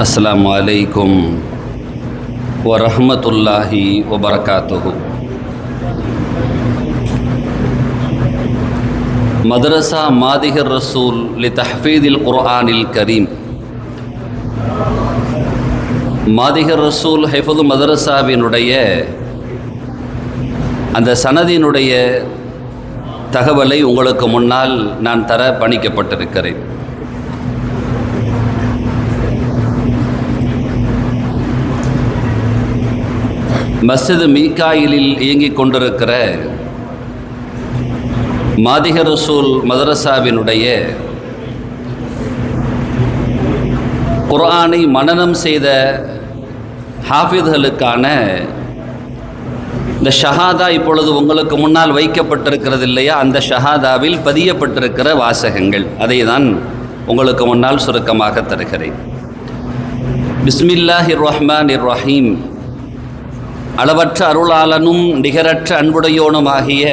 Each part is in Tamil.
அஸ்ஸலாமு அலைக்கும் வரஹ்மத்துல்லாஹி வபரகாத்துஹு. மதரசா மாதிஹர் ரசூல் லி தஹ்ஃபீதில் குர்ஆனில் கரீம். மாதிஹர் ரசூல் ஹிஃபது மதரசாவினுடைய அந்த சனதினுடைய தகவலை உங்களுக்கு முன்னால் நான் தர பணிக்கப்பட்டிருக்கிறேன். மஸ்ஜித் மீகாயிலில் இயங்கிக் கொண்டிருக்கிற மாதிஹர் ரசூல் மதரசாவினுடைய குர்ஆனை மனனம் செய்த ஹாஃபிதுகளுக்கான இந்த ஷஹாதா இப்பொழுது உங்களுக்கு முன்னால் வைக்கப்பட்டிருக்கிறது இல்லையா, அந்த ஷஹாதாவில் பதியப்பட்டிருக்கிற வாசகங்கள் அதை தான் உங்களுக்கு முன்னால் சுருக்கமாக தருகிறேன். பிஸ்மில்லாஹிர் ரஹ்மானிர் ரஹீம். அளவற்ற அருளாளனும் நிகரற்ற அன்புடையோனுமாகிய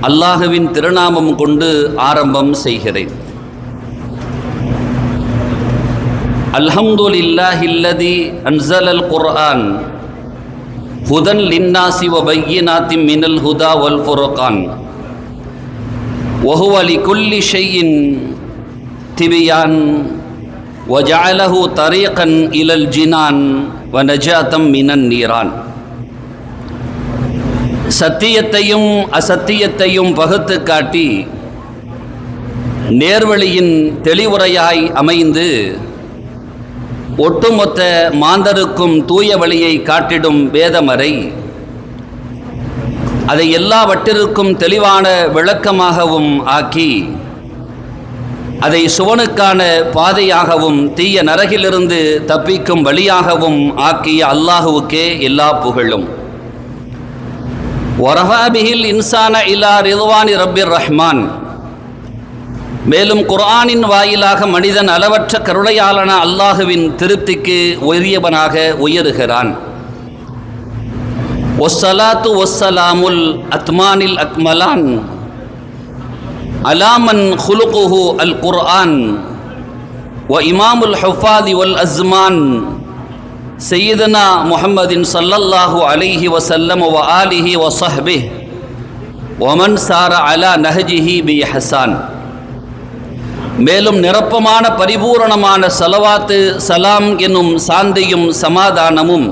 அல்லாஹுவின் திருநாமம் கொண்டு ஆரம்பம் செய்கிறேன். அல்ஹம்துலில்லாஹில்லதி அன்ஸலல் குர்ஆன் ஹுதன் லின்னாஸி வ பய்யினாத்தின் மினல் ஹுதா வல் ஃபுர்கான் வஹுவ லிகுல்லி ஷைஇன் திபியான் வ ஜஅலஹு தரீகன் இலல் ஜினான் வ நஜாதம் மினன் நீரான். சத்தியத்தையும் அசத்தியத்தையும் பகுத்து காட்டி நேர்வழியின் தெளிவுரையாய் அமைந்து ஒட்டுமொத்த மாந்தருக்கும் தூய வழியை காட்டிடும் வேதமறை, அதை எல்லாவற்றிற்கும் தெளிவான விளக்கமாகவும் ஆக்கி அதை சுவனுக்கான பாதையாகவும் தீய நரகிலிருந்து தப்பிக்கும் வழியாகவும் ஆக்கிய அல்லாஹுவுக்கே எல்லா புகழும். வரஹாபிஹில் இன்சான இலா ரிதுவானி ரப்பிர் ரஹ்மான். மேலும் குர்ஆனின் வாயிலாக மனிதன் அளவற்ற கருணையாளன அல்லாஹுவின் திருப்திக்கு உயரியவனாக உயருகிறான். வஸ்ஸலாத்து வஸ்ஸலாமுல் அத்மானில் அக்மலான் அலாமன் ஹுலுகுஹு அல் குர்ஆன் வ இமாமுல் ஹுஃபாதி வல் அஸ்மான் சையதுனா முஹம்மதின் ஸல்லல்லாஹு அலைஹி வஸல்லம் வ ஆலிஹி வ ஸஹ்பிஹி வ மன் சார அலா நஹ்ஜிஹி பி இஹ்சான். மேலும் நிரப்பமான பரிபூரணமான ஸலவாத்து சலாம் என்னும் சாந்தியும் சமாதானமும்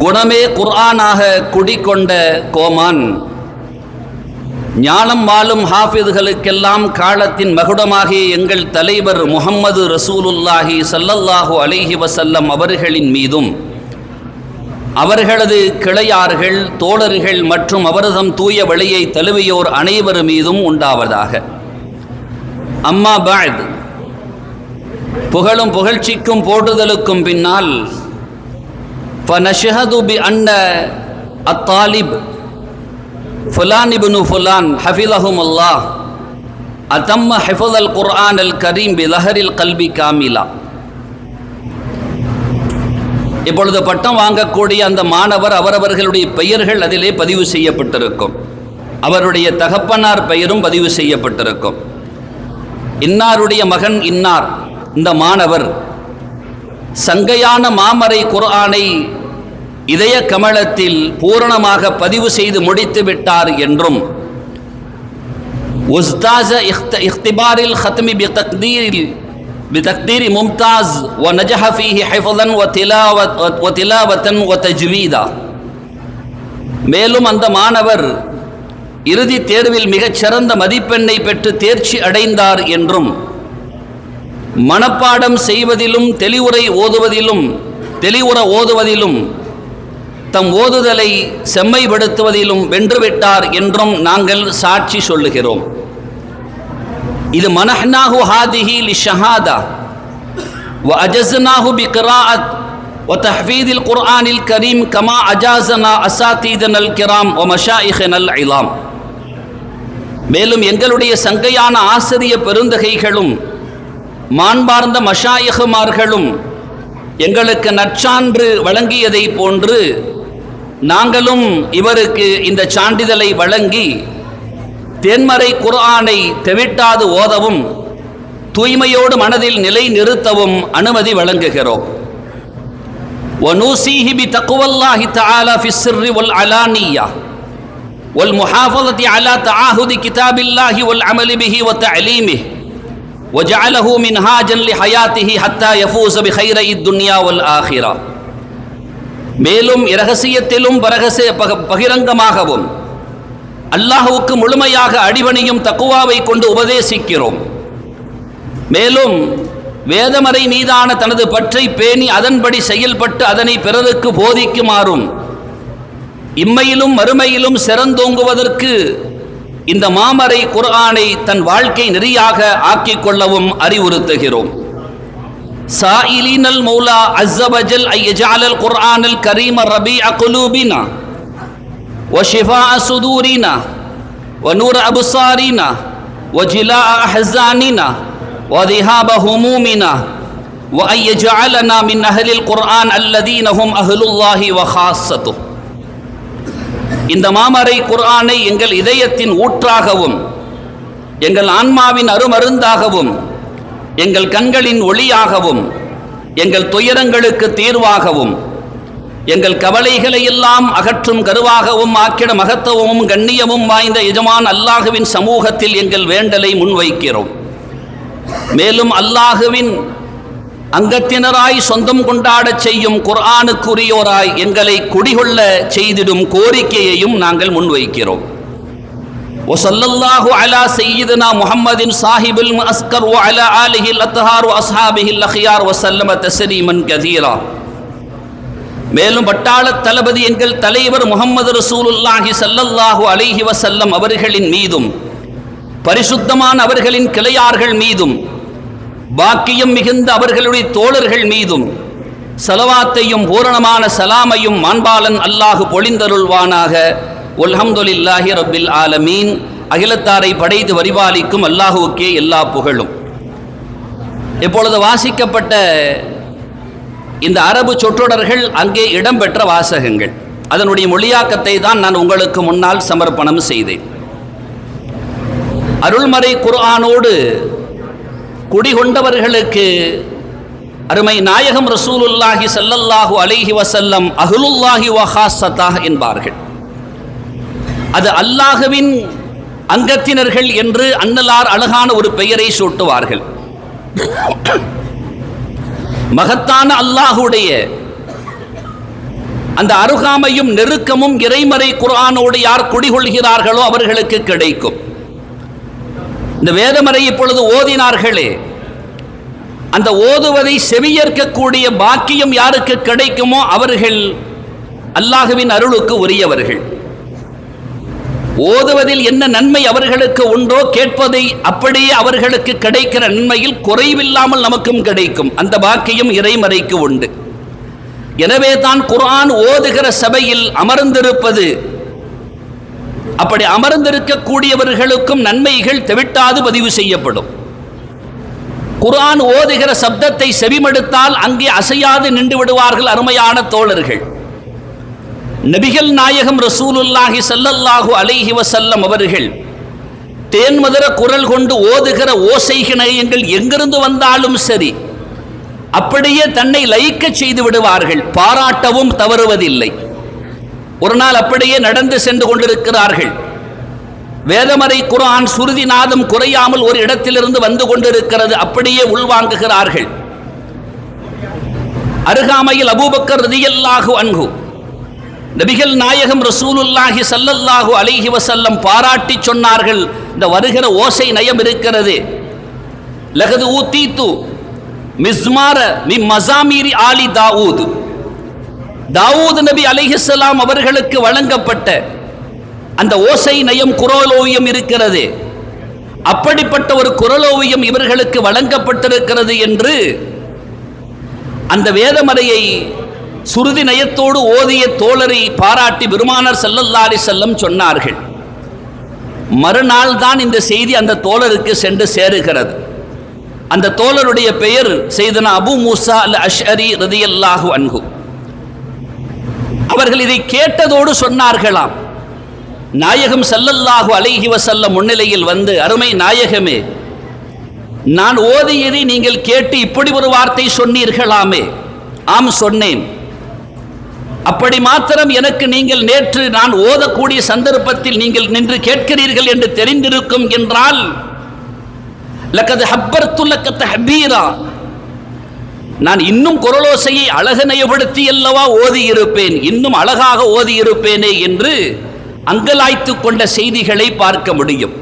குணமே குர்ஆனாக குடிக்கொண்ட கோமான் ஞானம் வாழும் ஹாஃபிதுகளுக்கெல்லாம் காலத்தின் மகுடமாகிய எங்கள் தலைவர் முஹம்மது ரசூலுல்லாஹி ஸல்லல்லாஹு அலைஹி வஸல்லம் அவர்களின் மீதும் அவர்களது கிளையார்கள் தோழர்கள் மற்றும் அவரதம் தூய வழியை தழுவியோர் அனைவர் மீதும் உண்டாவதாக. அம்மா பஅத். புகழும் புகழ்ச்சிக்கும் போற்றுதலுக்கும் பின்னால் ஃபனஷ்ஹது பி அன்ன அத்தாலிப் ஃபுலான் இப்னு ஃபுலான் ஹஃபிலஹுமுல்லாஹ் அதம்ம ஹிஃபுல் குர்ஆன் அல் கரீம் பி லஹரில் கல்பி காமிலா. இப்பொழுது பட்டம் வாங்கக்கூடிய அந்த மாணவர் அவரவர்களுடைய பெயர்கள் அதிலே பதிவு செய்யப்பட்டிருக்கும். அவருடைய தகப்பனார் பெயரும் பதிவு செய்யப்பட்டிருக்கும். இன்னாருடைய மகன் இன்னார். இந்த மாணவர் சங்கையான மாமரை குர்ஆனை இதய கமலத்தில் பூரணமாக பதிவு செய்து முடித்து விட்டார் என்றும் உஸ்தாஸ இக்திபாரில் ختم بتقدير ممتاز ونجح فيه حفظا وتلاوة وتجويدا. மேலும் அந்த மாணவர் இறுதி தேர்வில் மிகச் சிறந்த மதிப்பெண்ணை பெற்று தேர்ச்சி அடைந்தார் என்றும் மனப்பாடம் செய்வதிலும் தெளிவுற ஓதுவதிலும் தம் ஓதுதலை செம்மைப்படுத்துவதிலும் வென்றுவிட்டார் என்றும் நாங்கள் சாட்சி சொல்லுகிறோம். இது மனஹ்னாஹு ஹாதிஹி லிஷஹாதா வ அஜஸ்னாஹு பிகிராஅத் வ தஹ்ஃபீதில் குர்ஆனில் கரீம் கமா அஜாஸனா அஸாதீதனல் கிராம் வ மஷாயிஹ்னல் இலாம். மேலும் எங்களுடைய சங்கையான ஆசிரிய பெருந்தகைகளும் மாண்பார்ந்த மஷாயிஹுமார்களும் எங்களுக்கு நற்சான்று வழங்கியதை போன்று நாங்களும் இவருக்கு இந்த சான்றிதழை வழங்கி தேன்மறை குர்ஆனை தெவிட்டாது ஓதவும் தூய்மையோடு மனதில் நிலை நிறுத்தவும் அனுமதி வழங்குகிறோம். وَنُوصِيهِ بِتَقْوَى اللَّهِ تَعَالَى فِي السِّرِّ وَالْعَلَانِيَّةِ وَالْمُحَافَظَةِ عَلَى تَعَاهُدِ كِتَابِ اللَّهِ وَالْعَمَلِ بِهِ وَتَعْلِيمِهِ وَجَعَلَهُ مِنْهَاجًا لِحَيَاتِهِ حَتَّى يَفُوزَ بِخَيْرَيِ الدُّنْيَا وَالْآخِرَةِ. மேலும் இரகசியத்திலும் பகிரங்கமாகவும் அல்லாஹ்வுக்கு முழுமையாக அடிபணியும் தக்குவாவை கொண்டு உபதேசிக்கிறோம். மேலும் வேதமறை மீதான தனது பற்றை பேணி அதன்படி செயல்பட்டு அதனை பிறருக்கு போதிக்குமாறும் இம்மையிலும் மறுமையிலும் சிறந்தோங்குவதற்கு இந்த மாமறை குர்ஆனை தன் வாழ்க்கை நெறியாக ஆக்கிக் கொள்ளவும் அறிவுறுத்துகிறோம். சாயிலீனல் மௌலா அஸ்ஸ வஜல் ஐ யஜஅலல் குர்ஆனல் கரீம ரபீஅ குலூபினா வஷிஃபாஅ சுதூரினா வநூர அப்சாரினா வஜிலாஅ அஹ்ஸானினா وذهاب همومنا وأن يجعلنا من أهل القرآن الذين هم أهل الله وخاصته. இந்த மாமறை குர்ஆனை எங்கள் இதயத்தின் ஊற்றாகவும் எங்கள் ஆன்மாவின் அருமருந்தாகவும் எங்கள் கண்களின் ஒளியாகவும் எங்கள் துயரங்களுக்கு தீர்வாகவும் எங்கள் கவலைகளை எல்லாம் அகற்றும் கருவாகவும் ஆக்கிட மகத்துவமும் கண்ணியமும் வாய்ந்த எஜமான் அல்லாஹுவின் சமூகத்தில் எங்கள் வேண்டலை முன்வைக்கிறோம். மேலும் அல்லாஹுவின் அங்கத்தினராய் சொந்தம் கொண்டாடச் செய்யும் குர்ஆனுக்குரியோராய் எங்களை குடிகொள்ள செய்திடும் கோரிக்கையையும் நாங்கள் முன்வைக்கிறோம். வஸல்லல்லாஹு அலா சய்யிதினா முஹம்மதின் சாஹிபுல் முஅஸ்கர் வ அலா ஆலிஹில் அத்ஹார் வ அஸ்ஹாபிஹில் அக்யார் வ ஸல்லம தஸ்லீமன் கதீரா. மேலும் பட்டாள தளபதி எங்கள் தலைவர் முஹம்மது ரசூலுல்லாஹி ஸல்லல்லாஹு அலைஹி வஸல்லம் அவர்களின் மீதும் பரிசுத்தமான அவர்களின் கிளையார்கள் மீதும் பாக்கியம் மிகுந்த அவர்களுடைய தோழர்கள் மீதும் ஸலவாத்தையும் பூரணமான சலாமையும் மாண்பாளன் அல்லாஹ் பொழிந்தருள்வானாக. அல்ஹம்துலில்லாஹி ரப்பில் ஆலமீன். அகிலத்தாரை படைத்து வரிபாலிக்கும் அல்லாஹுவுக்கே எல்லா புகழும். இப்பொழுது வாசிக்கப்பட்ட இந்த அரபு சொற்றொடர்கள் அங்கே இடம்பெற்ற வாசகங்கள். அதனுடைய மொழியாக்கத்தை தான் நான் உங்களுக்கு முன்னால் சமர்ப்பணம் செய்தேன். அருள்மறை குர்ஆனோடு குடிகொண்டவர்களுக்கு அருமை நாயகம் ரசூலுல்லாஹி ஸல்லல்லாஹு அலைஹி வஸல்லம் அஹ்லுல்லாஹி வ ஹாஸத்தஹ் என்பார்கள். அது அல்லாஹ்வின் அங்கத்தினர்கள் என்று அன்னலார் அழகான ஒரு பெயரை சூட்டுவார்கள். மகத்தான அல்லாஹுடைய அந்த அருகாமையும் நெருக்கமும் இறைமறை குர்ஆனோடு யார் குடிகொள்கிறார்களோ அவர்களுக்கு கிடைக்கும். இந்த வேதமறை இப்பொழுது ஓதினார்களே, அந்த ஓதுவதை செவியேற்கக்கூடிய பாக்கியம் யாருக்கு கிடைக்குமோ அவர்கள் அல்லாஹுவின் அருளுக்கு உரியவர்கள். ஓதுவதில் என்ன நன்மை அவர்களுக்கு உண்டோ கேட்பதை அப்படியே அவர்களுக்கு கிடைக்கிற நன்மையில் குறைவில்லாமல் நமக்கும் கிடைக்கும். அந்த பாக்கியம் இறைமறைக்கு உண்டு. எனவே தான் குர்ஆன் ஓதுகிற சபையில் அமர்ந்திருப்பது, அப்படி அமர்ந்திருக்கக்கூடியவர்களுக்கும் நன்மைகள் தெவிட்டாது பதிவு செய்யப்படும். குர்ஆன் ஓதுகிற சப்தத்தை செவிமடுத்தால் அங்கே அசையாது நின்று விடுவார்கள் அருமையான தோழர்கள். நபிகள் நாயகம் ரசூலுல்லாஹி ஸல்லல்லாஹு அலைஹி வஸல்லம் அவர்கள் தேன்மதுர குரல் கொண்டு ஓதுகிற ஓசைகள் எங்கிருந்து வந்தாலும் சரி அப்படியே தன்னை லயிக்க செய்து விடுவார்கள், பாராட்டவும் தவறுவதில்லை. ஒரு நாள் அப்படியே நடந்து சென்று கொண்டிருக்கிறார்கள். வேதமறை குர்ஆன் சுருதி நாதம் குறையாமல் ஒரு இடத்திலிருந்து வந்து கொண்டிருக்கிறது. அப்படியே உள்வாங்குகிறார்கள். அருகாமையில் அபூபக்கர் ரலியல்லாஹு அன்ஹு நபிகள் நாயகம் ரசூலுல்லாஹி ஸல்லல்லாஹு அலைஹி வஸல்லம் பாராட்டி சொன்னார்கள், இந்த வருகிற ஓசை நயம் இருக்கிறது. லகது ஊதீது மிஸ்மார மின் மஸாமீரி ஆலி தாவூத். தாவூத் நபி அலைஹிஸ்ஸலாம் அவர்களுக்கு வழங்கப்பட்ட அந்த ஓசை நயம் குரலோவியம் இருக்கிறது. அப்படிப்பட்ட ஒரு குரலோவியம் இவர்களுக்கு வழங்கப்பட்டிருக்கிறது என்று அந்த வேதமறையை சுருதி நயத்தோடு ஓதிய தோழரை பாராட்டி பெருமானார் ஸல்லல்லாஹு அலைஹி வஸல்லம் சொன்னார்கள். மறுநாள் தான் இந்த செய்தி அந்த தோழருக்கு சென்று சேருகிறது. அந்த தோழருடைய பெயர் சையதுனா அபூ மூஸா அல் அஷ்அரி ரலியல்லாஹு அன்ஹு. அவர்கள் இதை கேட்டதோடு சொன்னார்களாம், நாயகம் ஸல்லல்லாஹு அலைஹி வஸல்லம் முன்னிலையில் வந்து, அருமை நாயகமே, நான் ஓதியதை நீங்கள் கேட்டு இப்படி ஒரு வார்த்தை சொன்னீர்களாமே. ஆம் சொன்னேன். அப்படி மாத்திரம் எனக்கு நீங்கள் நேற்று நான் ஓதக்கூடிய சந்தர்ப்பத்தில் நீங்கள் நின்று கேட்கிறீர்கள் என்று தெரிந்திருக்கும் என்றால் லக்கத் ஹப்பர்து லக்க தஹ்பீரா, நான் இன்னும் குரலோசையை அழகநயப்படுத்தி அல்லவா ஓதி இருப்பேன், இன்னும் அழகாக ஓதி இருப்பேனே என்று அங்கலாய்த்து கொண்ட செய்திகளை பார்க்க முடியும்.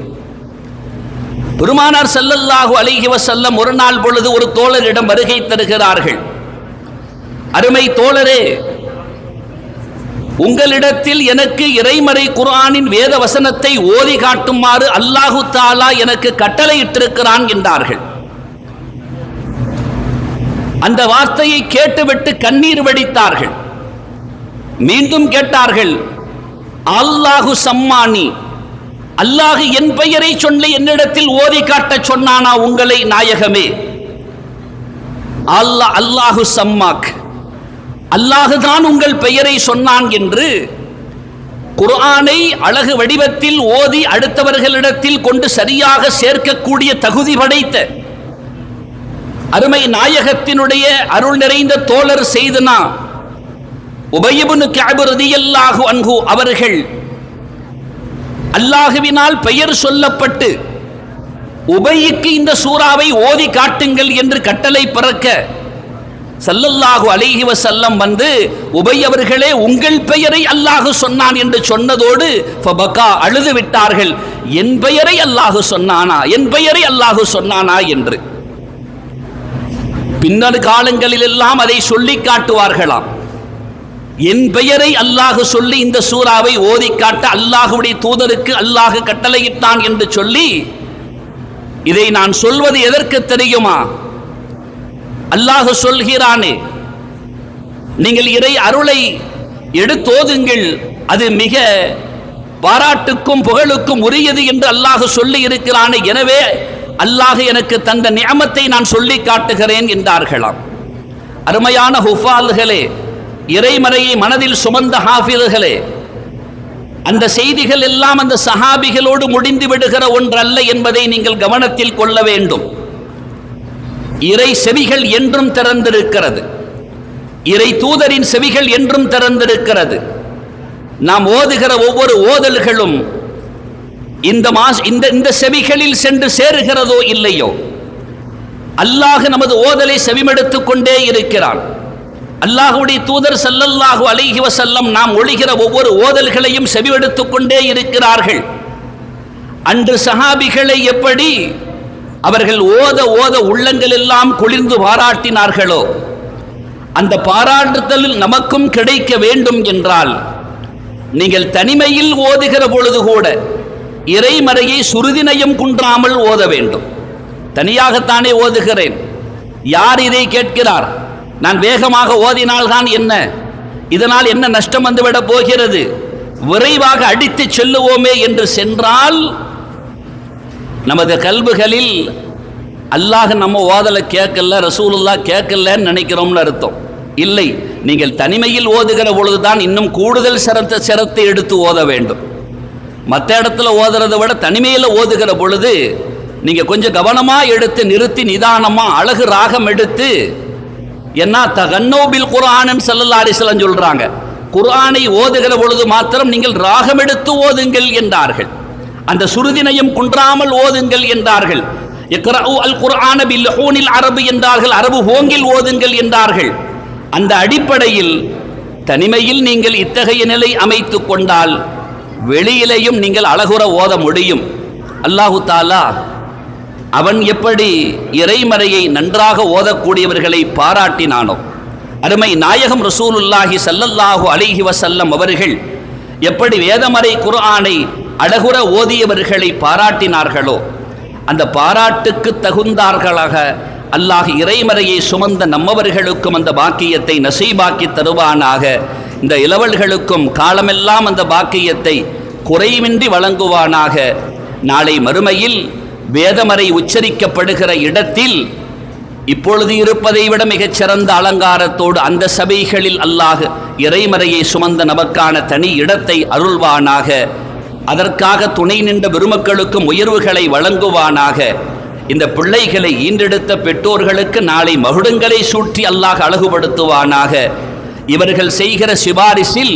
பெருமானார் ஸல்லல்லாஹு அலைஹி வஸல்லம் ஒரு நாள் பொழுது ஒரு தோழரிடம் வருகை தருகிறார்கள். அருமை தோழரே, உங்களிடத்தில் எனக்கு இறைமறை குர்ஆனின் வேத வசனத்தை ஓதி காட்டுமாறு அல்லாஹு தஆலா எனக்கு கட்டளையிட்டிருக்கிறான் என்றார்கள். அந்த வார்த்தையை கேட்டுவிட்டு கண்ணீர் வடித்தார்கள். மீண்டும் கேட்டார்கள், அல்லாஹு சம்மானி, அல்லாஹ் என் பெயரை சொன்ன என்னிடத்தில் ஓதி காட்ட சொன்னானா உங்களை நாயகமே? அல்லாஹு சம்மாக், அல்லாஹுதான் உங்கள் பெயரை சொன்னான் என்று குர்ஆனை அழகு வடிவத்தில் ஓதி அடுத்தவர்களிடத்தில் கொண்டு சரியாக சேர்க்கக்கூடிய தகுதி படைத்த அருமை நாயகத்தினுடைய அருள் நிறைந்த தோழர் செய்தனா உபய் இப்னு கஅப் ரலியல்லாஹு அன்ஹு அவர்கள் அல்லாஹுவினால் பெயர் சொல்லப்பட்டு உபய்க்கு இந்த சூறாவை ஓதி காட்டுங்கள் என்று கட்டளை பிறக்க ஸல்லல்லாஹு அலைஹி வஸல்லம் வந்து உபய் அவர்களே உங்கள் பெயரை அல்லாஹ் சொன்னான் என்று சொன்னதோடு ஃபபகா அழுது விட்டார்கள். என் பெயரை அல்லாஹ் சொன்னானா, என் பெயரை அல்லாஹ் சொன்னானா என்று. பின்னர் காலங்களில் எல்லாம் அதை சொல்லி காட்டுவார்களாம். என் பெயரை அல்லாஹ் சொல்லி இந்த சூறாவை ஓதி காட்ட அல்லாஹுடைய தூதருக்கு அல்லாஹ் கட்டளையிட்டான் என்று சொல்லி, இதை நான் சொல்வது எதற்கு தெரியுமா? அல்லாஹ் சொல்கிறானே, நீங்கள் இறை அருளை எடுத்தோதுங்கள், அது மிக பாராட்டுக்கும் புகழுக்கும் உரியது என்று அல்லாஹ் சொல்லி இருக்கிறானே, எனவே அல்லாஹ் எனக்கு தந்த நிஅமத்தை நான் சொல்லி காட்டுகிறேன் என்றார்களாம். அருமையான ஹுஃபால்களே, இறைமறையை மனதில் சுமந்த ஹாஃபில்களே, அந்த செய்திகள் எல்லாம் அந்த சஹாபிகளோடு முடிந்து விடுகிற ஒன்றல்ல என்பதை நீங்கள் கவனத்தில் கொள்ள வேண்டும். இறை செவிகள் என்றும் திறந்திருக்கிறது, இறை தூதரின் செவிகள் என்றும் திறந்திருக்கிறது. நாம் ஓதுகிற ஒவ்வொரு ஓதல்களும் இந்த செவிகளில் சென்று சேருகிறதோ இல்லையோ, அல்லாஹ் நமது ஓதலை செவிமடுத்துக் கொண்டே இருக்கிறான். அல்லாஹுடைய தூதர் ஸல்லல்லாஹு அலைஹி வஸல்லம் நாம் ஒழிகிற ஒவ்வொரு ஓதல்களையும் செவிமடுத்துக் கொண்டே இருக்கிறார்கள். அன்று சஹாபிகளை எப்படி அவர்கள் ஓத ஓத உள்ளங்கள் எல்லாம் குளிர்ந்து பாராட்டினார்களோ, அந்த பாராட்டுதல் நமக்கும் கிடைக்க வேண்டும் என்றால் நீங்கள் தனிமையில் ஓதுகிற பொழுது கூட இறைமறையை சுருதினையும் குன்றாமல் ஓத வேண்டும். தனியாகத்தானே ஓதுகிறேன், யார் இதை கேட்கிறார்? நான் வேகமாக ஓதினால்தான் என்ன, இதனால் என்ன நஷ்டம் வந்துவிட போகிறது, விரைவாக அடித்து செல்லுவோமே என்று சென்றால் நமது கல்புகளில் அல்லாஹ் நம்ம ஓதலை கேட்கல, ரசூலுல்லாஹ் கேட்கலன்னு நினைக்கிறோம்னு அர்த்தம். இல்லை, நீங்கள் தனிமையில் ஓதுகிற பொழுதுதான் இன்னும் கூடுதல் சிரத்தை எடுத்து ஓத வேண்டும். மற்ற இடத்துல ஓதுறதை விட தனிமையில் ஓதுகிற பொழுது நீங்கள் கொஞ்சம் கவனமாக எடுத்து நிறுத்தி நிதானமாக அழகு ராகம் எடுத்து, என்ன தகன்னோபில் குர்ஆன் ஸல்லல்லாஹு அலைஹி வஸல்லம் சொல்கிறாங்க, குர்ஆனை ஓதுகிற பொழுது மாத்திரம் நீங்கள் ராகம் எடுத்து ஓதுங்கள் என்றார்கள். அந்த சுருதினையும் குன்றாமல் ஓதுங்கள் என்றார்கள். இக்ரஉ அல் குர்ஆன பில்ஹூனில் அரபு என்றார்கள், அரபு ஹோங்கில் ஓதுங்கள் என்றார்கள். அந்த அடிப்படையில் தனிமையில் நீங்கள் இத்தகைய நிலை அமைத்து கொண்டால் வெளியிலேயும் நீங்கள் அழகுற ஓத முடியும். அல்லாஹு தஆலா அவன் எப்படி இறைமறையை நன்றாக ஓதக்கூடியவர்களை பாராட்டினானோ, அருமை நாயகம் ரசூலுல்லாஹி ஸல்லல்லாஹு அலைஹி வஸல்லம் அவர்கள் எப்படி வேதமறை குர்ஆனை அழகுற ஓதியவர்களை பாராட்டினார்களோ, அந்த பாராட்டுக்கு தகுந்தார்களாக அல்லாஹ் இறைமறையை சுமந்த நம்மவர்களுக்கும் அந்த பாக்கியத்தை நசீபாக்கி தருவானாக. இந்த இளவல்களுக்கும் காலமெல்லாம் அந்த பாக்கியத்தை குறைவின்றி வழங்குவானாக. நாளை மறுமையில் வேதமறை உச்சரிக்கப்படுகிற இடத்தில் இப்பொழுது இருப்பதை விட மிகச் சிறந்த அலங்காரத்தோடு அந்த சபைகளில் அல்லாஹ் இறைமறையை சுமந்த நமக்கான தனி இடத்தை அருள்வானாக. அதற்காக துணை நின்ற பெருமக்களுக்கும் உயர்வுகளை வழங்குவானாக. இந்த பிள்ளைகளை ஈன்றெடுத்த பெற்றோர்களுக்கு நாளை மகுடங்களை சூட்டி அல்லாஹ் அழகுபடுத்துவானாக. இவர்கள் செய்கிற சிபாரிசில்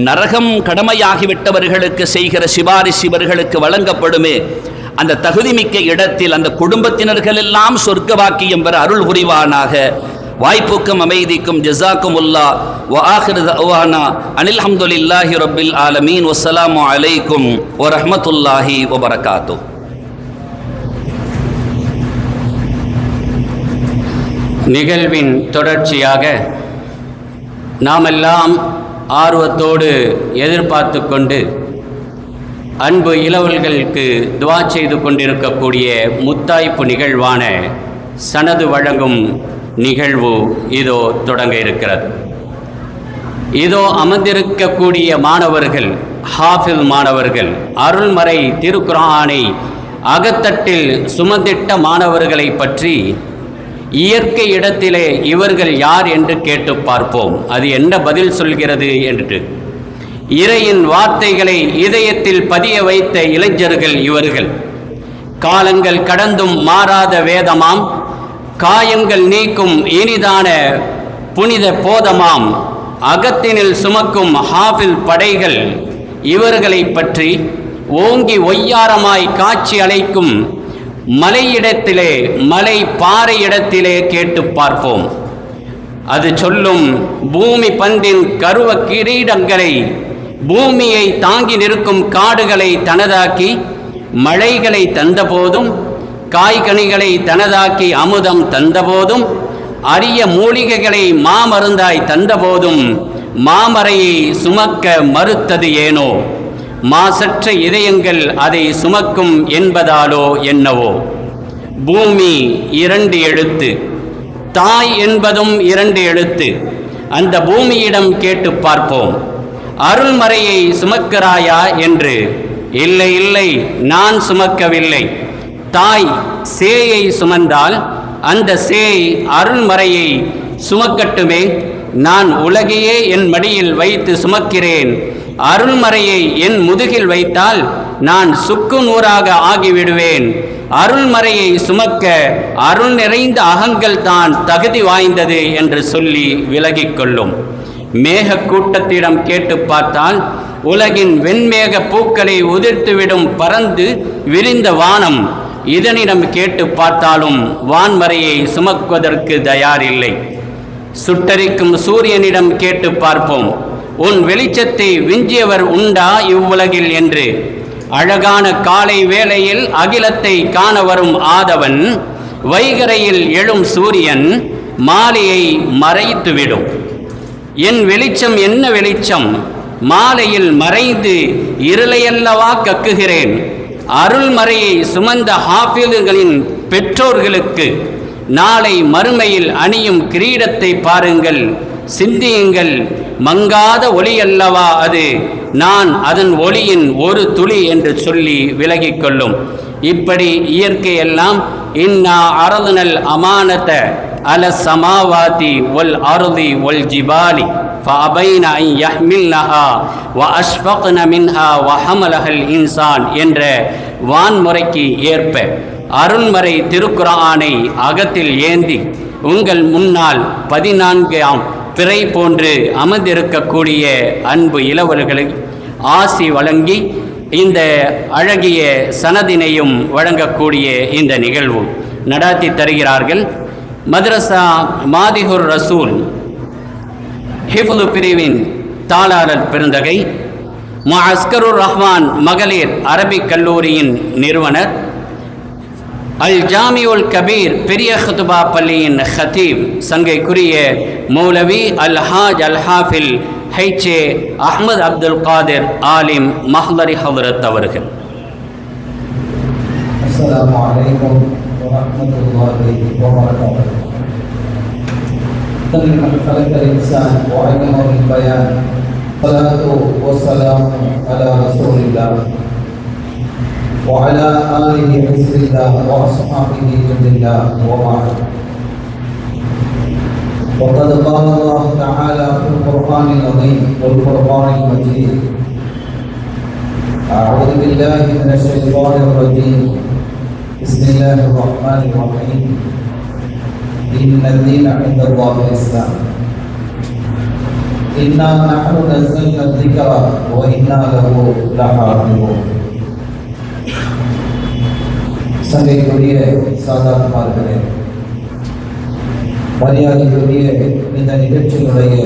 நரகம் கடமையாகிவிட்டவர்களுக்கு செய்கிற சிபாரிசு இவர்களுக்கு வழங்கப்படுமே, அந்த தகுதிமிக்க இடத்தில் அந்த குடும்பத்தினர்கள் எல்லாம் சொர்க்க வாக்கியம் பெற அருள் புரிவானாக. வாய்ப்புக்கும் அமைதிக்கும் ஜஸாக்குமுல்லா வ ஆகிரு தஅவானா அனில் ஹம்துலில்லாஹி ரப்பில் ஆலமீன். வஸ்ஸலாமு அலைக்கும் வ ரஹ்மத்துல்லாஹி வ பரகாத்துஹு. நிகழ்வின் தொடர்ச்சியாக நாமெல்லாம் ஆர்வத்தோடு எதிர்பார்த்து கொண்டு அன்பு இளவல்களுக்கு துவா செய்து கொண்டிருக்கக்கூடிய முத்தாய்ப்பு நிகழ்வான சனது வழங்கும் நிகழ்வு இதோ தொடங்க இருக்கிறது. இதோ அமர்ந்திருக்கக்கூடிய மாணவர்கள், ஹாஃபில் மாணவர்கள், அருள்மறை திருக்குர்ஆனை அகத்தட்டில் சுமந்திட்ட மாணவர்களை பற்றி இயற்கை இடத்திலே இவர்கள் யார் என்று கேட்டு பார்ப்போம், அது என்ன பதில் சொல்கிறது என்று. இறையின் வார்த்தைகளை இதயத்தில் பதிய வைத்த இளைஞர்கள் இவர்கள். காலங்கள் கடந்தும் மாறாத வேதமாம், காயங்கள் நீக்கும் இனிதான புனித போதமாம், அகத்தினில் சுமக்கும் ஹாஃபில் படைகள் இவர்களை பற்றி ஓங்கி ஒய்யாரமாய் காட்சி அளிக்கும் மலையிடத்திலே, மலை பாறை இடத்திலே கேட்டு பார்ப்போம். அது சொல்லும் பூமி பந்தின் கருவ கிரீடங்களை, பூமியை தாங்கி நிற்கும் காடுகளை தனதாக்கி மழைகளை தந்தபோதும், காய்கனிகளை தனதாக்கி அமுதம் தந்தபோதும், அரிய மூலிகைகளை மாமருந்தாய் தந்தபோதும் மாமரையை சுமக்க மறுத்தது ஏனோ? மாசற்ற இதயங்கள் அதை சுமக்கும் என்பதாலோ என்னவோ? பூமி 2 எழுத்து, தாய் என்பதும் 2 எழுத்து. அந்த பூமியிடம் கேட்டு பார்ப்போம், அருள்மறையை சுமக்கிறாயா என்று. இல்லை இல்லை, நான் சுமக்கவில்லை. தாய் சேயை சுமந்தால் அந்த சேய் அருள்மறையை சுமக்கட்டுமே. நான் உலகையே என் மடியில் வைத்து சுமக்கிறேன். அருள்மறையை என் முதுகில் வைத்தால் நான் சுக்கு நூறாக ஆகிவிடுவேன். அருள்மறையை சுமக்க அருள் நிறைந்த அகங்கள் தான் தகுதி வாய்ந்தது என்று சொல்லி விலகிக் கொள்ளும். மேக கூட்டத்திடம் கேட்டு பார்த்தால் உலகின் வெண்மேக பூக்களை உதிர்த்துவிடும் பறந்து விரிந்த வானம். இதனிடம் கேட்டு பார்த்தாலும் வான்மறையை சுமக்குவதற்கு தயாரில்லை. சுட்டரிக்கும் சூரியனிடம் கேட்டு பார்ப்போம், உன் வெளிச்சத்தை விஞ்சியவர் உண்டா இவ்வுலகில் என்று. அழகான காலை வேளையில் அகிலத்தை காண வரும் ஆதவன், வைகரையில் எழும் சூரியன் மாலையை மறைத்துவிடும். என் வெளிச்சம் என்ன வெளிச்சம்? மாலையில் மறைந்து இருளையல்லவா கக்குகிறேன். அருள்மறையை சுமந்த ஹாஃபில்களின் பெற்றோர்களுக்கு நாளை மறுமையில் அணியும் கிரீடத்தை பாருங்கள், சிந்தியுங்கள். மங்காத ஒளி அல்லவா அது, நான் அதன் ஒளியின் ஒரு துளி என்று சொல்லி விலகிக் கொள்ளும். இப்படி இயற்கையெல்லாம் இன்னா அரதுனல் அமானத அல சமாவாதி ஒல் அருதி ஒல் ஜிபாலி ஃபஅபைன அன் யஹ்மில்னஹா வ அஷ்ஃபக்ன மின்ஹா வ ஹமலஹல் இன்சான் என்ற வான்முறைக்கு ஏற்ப அருள்மறை திருக்குர்ஆனை அகத்தில் ஏந்தி உங்கள் முன்னால் 14ஆம் பிறை போன்று அமர்ந்திருக்கக்கூடிய அன்பு இளவல்களுக்கு ஆசி வழங்கி இந்த அழகிய சனதினையும் வழங்கக்கூடிய இந்த நிகழ்வு நடாத்தி தருகிறார்கள். மதரசா மாதிஹுர் ரசூல் ஹிஃபுல் பிரிவின் தாளாளர் பெருந்தகை, முஅஸ்கருர் ரஹ்மான் மகளிர் அரபிக் கல்லூரியின் நிறுவனர், அல் ஜாமியுல் கபீர் பெரிய ஹுதுபா பள்ளியின் ஹத்தீப் சங்கைக்குரிய மௌலவி அல் ஹாஜ் அல் ஹாஃபில் ஹைச்சே அஹ்மத் அப்துல் காதிர் ஆலிம் மஹ்லரி ஹவ்ரத் அவர்கள். அஸ்ஸலாமு அலைக்கும் வரஹ்மத்துல்லாஹி வபரகாத்துஹு. தன்னில் கலக்கல் இன்சான் வஅய்னல் பயான் ஸலாத்து வஸ்ஸலாமு அலா ரசூலில்லாஹ் وعلى آله حزب الله وأصحابه جند الله وبعد. وقد قال الله تعالى في القرآن العظيم والفرقان المجيد: أعوذ بالله من الشيطان الرجيم، بسم الله الرحمن الرحيم إن الدين عند الله الإسلام إنا نحن نزلنا الذكر وإنا له لحافظون சங்கைக்குரிய சாதாரணமார்களே, மரியாதைக்குரிய இந்த நிகழ்ச்சியினுடைய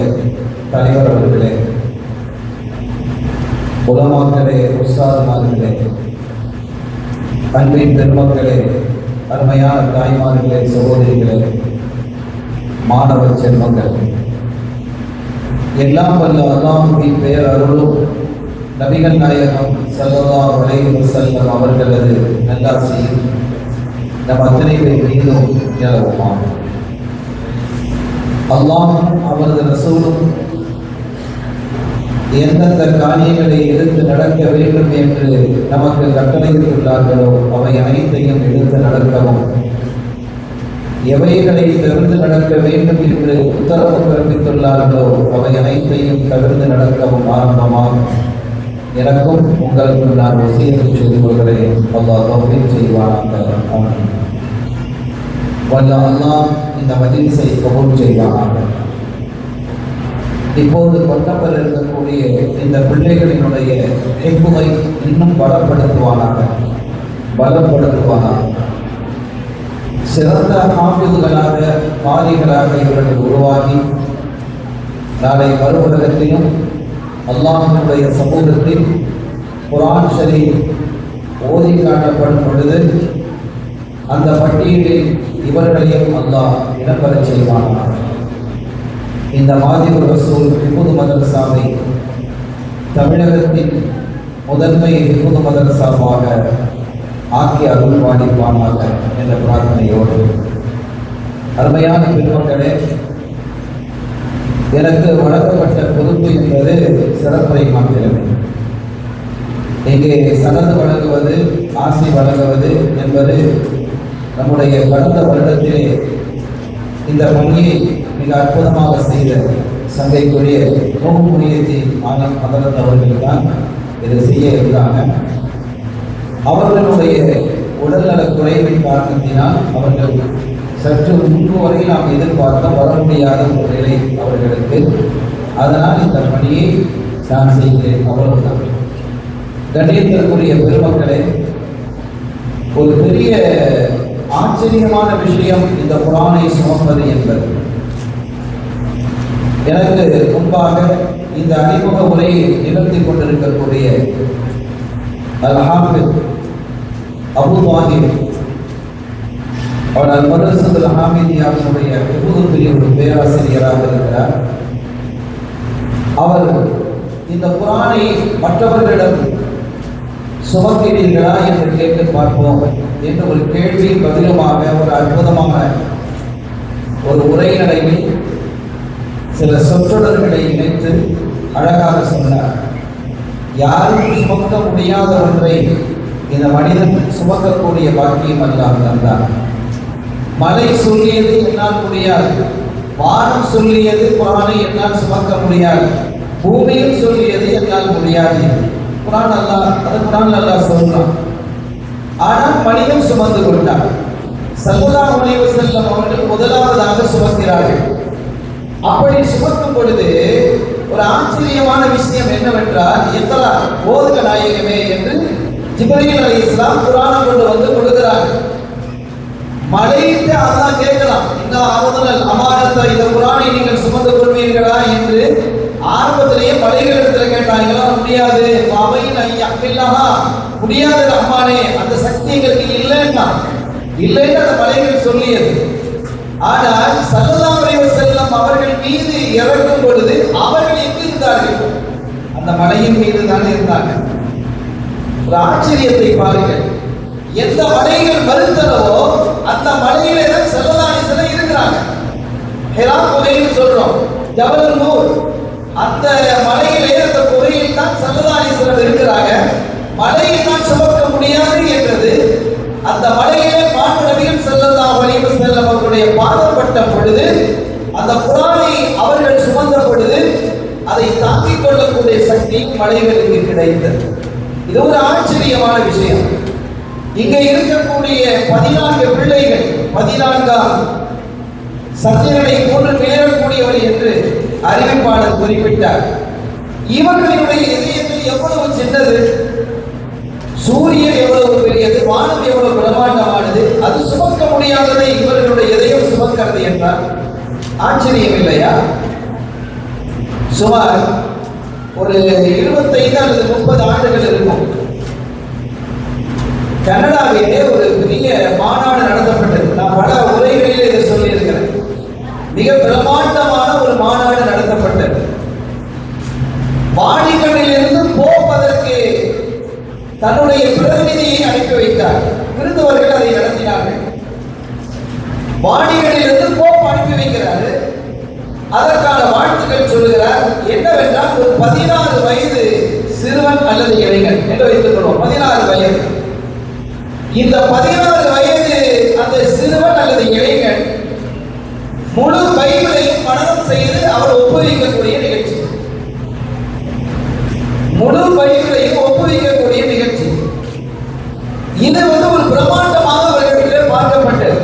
தலைவர் அவர்களே, உலமாக்களே, உஸ்தாதுமார்களே, அன்பின் பெருமக்களே, அருமையான தாய்மார்களே, சகோதரிகளே, மாணவ செல்வங்கள், எல்லாம் வல்ல அல்லாஹ்வின் பெயர் அருளும் நபிகள் நாயகம் ஸல்லல்லாஹு அலைஹி வஸல்லம் அவர்களது நல்லாசியும் நம் அத்தனை பேர் மீதும் நிலவுமாம். அல்லாஹ்வும் அவரது ரசூலும் எந்தெந்த காரியங்களை எடுத்து நடக்க வேண்டும் என்று நமக்கு கட்டளையிட்டுள்ளார்களோ அவை அனைத்தையும் எடுத்து நடக்கவும், எவைகளை தவிர்த்து நடக்க வேண்டும் என்று உத்தரவு பிறப்பித்துள்ளார்களோ அவை அனைத்தையும் தவிர்த்து நடக்கவும் ஆரம்பமாகும். எனக்கும் உங்களுக்கும் நான் வசியத்தை செய்து கொள்கிறேன். அல்லாஹ் தௌஃபீக் செய்வானாக. ஆமீன். வல்ல அல்லாஹ் இந்த மஜ்லிஸை கபூல் செய்வானாக. இப்போது கொண்டப்பெற இருக்கக்கூடிய இந்த பிள்ளைகளினுடைய ஹிஃபுவை இன்னும் பலப்படுத்துவானாக. சிறந்த ஹாஃபிதுகளாக, காரிகளாக இவர்கள் உருவாகி நாளை மறுஉலகத்திலும் அல்லாஹ்வுடைய சமூகத்தில் குர்ஆன் ஷரீஃப் ஓதி காட்டப்படும் பொழுது அந்த பட்டியலில் இவர்களையும் அல்லாஹ் இடம்பெறச் செய்வானாக. இந்த மாதிபுர் ரசூல் ஹிஃபுது மதரசாவை தமிழகத்தின் முதன்மை ஹிஃபுது மதரசாவாக ஆக்கி அருள் பாலிப்பானாக என்ற பிரார்த்தனையோடு, அருமையான பெருமக்களே, எனக்கு வழங்கப்பட்ட பொறுப்பு என்பது சிறப்புரை மாத்திரமே. இங்கே சனது வழங்குவது, ஆசி வழங்குவது என்பது நம்முடைய கடந்த வருடத்திலே இந்த பணியை மிக அற்புதமாக செய்த சங்கைக்குரிய முஹம்மதியத்தின் ஆலம் ஹதரத் அவர்கள் தான் இதை செய்ய இருந்தாங்க. அவர்களுடைய உடல்நலக் குறைவின் காரணத்தினால் அவர்கள் சற்று முன்பு வரை நாம் எதிர்பார்க்க வர முடியாத ஒரு நிலை அவர்களுக்கு. அதனால் இந்த பணியை நான் செய்கிறேன், அவ்வளவுதான். கண்ணியத்திற்குரிய பெருமக்களே, ஒரு பெரிய ஆச்சரியமான விஷயம் இந்த குர்ஆனை சுமப்பது என்பது. எனக்கு முன்பாக இந்த அறிமுக உரையை நிகழ்த்தி கொண்டிருக்கக்கூடிய அல்-ஹாஃபிஸ் அபு தாஹிர் அவர் அல்-மதரஸத்துல் ஹாமிதியாவுடைய ஹிஃபுது பிரிவு பேராசிரியராக இருக்கிறார். அவர் இந்த குர்ஆனை மற்றவர்களிடம் சுமக்கிறீர்களா என்று கேட்டு பார்ப்போம் என்று ஒரு கேள்வி பதிலுமாக ஒரு அற்புதமான ஒரு உரைநடையில் சில சொற்றொடர்களை இணைத்து அழகாக சொன்னார். யாரும் சுமக்க முடியாத ஒன்றை இந்த மனிதன் சுமக்கக்கூடிய பாக்கியம் அல்லாஹ் தந்தார். மலை சொல்லியது என்னால் முடியாது, வானம் சொல்லியது குர்ஆனை என்னால் சுமக்க முடியாது, பூமியும் சொல்லியது என்னால் முடியாது. குர்ஆன் அல்லாஹ் சொல்றான். ஆனால் மனிதன் சுமந்து கொண்டார். ஸல்லல்லாஹு அலைஹி வஸல்லம் அவர்கள் முதலாவதாக சுமக்கிறார்கள். அப்படி சுமக்கும் பொழுது ஒரு ஆச்சரியமான விஷயம் என்னவென்றால், எத்தலா ஓதுக நாயகமே என்று ஜிப்ரீல் அலைஹிஸ்ஸலாம் குர்ஆனை கொண்டு வந்து கொடுக்கிறார்கள். மலையிட்டு அல்லாஹ் கேட்கலாம், இந்த ஆவதல் அமானத்தை, இந்த குர்ஆனை நீங்கள் சுமந்து கொள்வீர்களா என்று ஆரம்பத்திலேயே மலைகளிடத்தில் கேட்டாங்களா? முடியாது, அவையின் ஐயா முடியாது ரஹ்மானே, அந்த சக்தி எங்களுக்கு இல்லைன்னா அந்த மலைகள் சொல்லியது. ஆனால் ஸல்லல்லாஹு அலைஹி வஸல்லம் அவர்கள் மீது இறக்கும் பொழுது அவர்கள் எங்கு இருந்தார்கள்? அந்த மலையின் மீது தான் இருந்தாங்க. ஒரு ஆச்சரியத்தை பாருங்கள். எந்த மலைகள் மறுத்தனவோ அந்த மலையிலே தான் ஸல்லல்லாஹு அலைஹி வஸல்லம் இருக்கிறாங்க. ஹிரா குகைன்னு சொல்றோம், ஜபல் நூர், அந்த மலையிலே அந்த குகையில் தான் ஸல்லல்லாஹு அலைஹி வஸல்லம் இருக்கிறாங்க. மலையை தான் சுமக்க முடியாது என்றது அந்த மலையிலே மாண்பு நபிகள் ஸல்லல்லாஹு அலைஹி வஸல்லம் அவர்களுடைய பாதப்பட்ட பொழுது, அந்த குர்ஆனை அவர்கள் சுமந்த பொழுது அதை தாங்கிக் கொள்ளக்கூடிய சக்தி மலைகளுக்கு கிடைத்தது. இது ஒரு ஆச்சரியமான விஷயம். இங்கே இருக்கக்கூடிய 14 பிள்ளைகள் 14ஆம் சந்திரனை போன்று கிளறக்கூடியவர் என்று அறிவிப்பாளர் குறிப்பிட்டார். இவர்களுடைய இதயத்தில் எவ்வளவு சின்னது, சூரியன் எவ்வளவு பெரியது, வானம் எவ்வளவு பிரமாண்டமானது, அது சுமக்க முடியாததை இவர்களுடைய இதயம் சுமக்கிறது என்றால் ஆச்சரியம் இல்லையா? சுமார் ஒரு 25 அல்லது 30 ஆண்டுகள் இருக்கும். கனடாவிலே ஒரு பெரிய மாநாடு நடத்தப்பட்டது. நான் பல உரைகளில் இதை சொல்லியிருக்கிறேன். மிக பிரமாண்டமான ஒரு மாநாடு நடத்தப்பட்டது. வாடிகளிலிருந்து போவதற்கு தன்னுடைய பிரதிநிதியை அனுப்பி வைத்தார். விருந்தவர்கள் அதை நடத்தினார்கள். வாடிகளிலிருந்து போப் அனுப்பி வைக்கிறார். அதற்கான வாழ்த்துக்கள் சொல்லுகிறார். என்னவென்றால் ஒரு 16 வயது சிறுவன் அல்லது இளைஞன் என்று வைத்துக்கொள்வோம். 16 வயது. இந்த 16 வயது அந்த சிறுவன் அல்லது இளைஞன் முழு பைபிளையும் மனனம் செய்து அவர் ஒப்புவிக்கக்கூடிய நிகழ்ச்சி. முழு பைபிளையும் ஒப்புவிக்கக்கூடிய நிகழ்ச்சி. இது ஒரு பிரமாண்டமாக அவர்களிடையே பார்க்கப்பட்டது.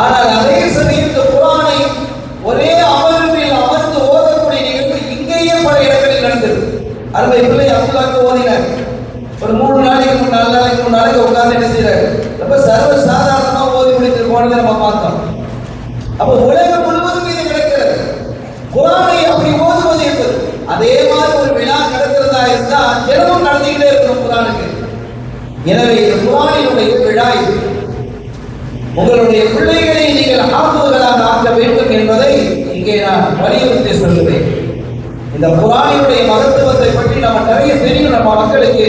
ஆனால் அதே சமயம் இந்த குர்ஆனை ஒரே அமர்வில் அமர்ந்து ஓதக்கூடிய நிகழ்வு இங்கேயே பல இடங்களில் நடந்தது. அருமை பிள்ளை அப்துல்லாக்கு ஓதினார். ஒரு 3 நாளைக்கு 4 நாளைக்கு 3 நாளைக்கு உட்கார்ந்து என்ன செய்யறாரு, ரொம்ப சர்வ சாதாரணமா ஓதி முடித்து போனதை நம்ம பார்த்தோம். அப்ப உலகம் முழுவதும் இது நடக்கிறது. குர்ஆனை அப்படி ஓதுவது என்பது அதே மாதிரி ஒரு விழா நடக்கிறதா இருந்தா தினமும் நடந்துகிட்டே இருக்கணும் குர்ஆனுக்கு. எனவே இந்த குர்ஆனினுடைய விழா இது. உங்களுடைய பிள்ளைகளை நீங்கள் ஆக்குவர்களாக ஆக்க வேண்டும் என்பதை இங்கே நான் வலியுறுத்தி சொல்லுவேன். இந்த குர்ஆனினுடைய மகத்துவத்தை பற்றி நம்ம நிறைய தெரியும். நம்ம மக்களுக்கு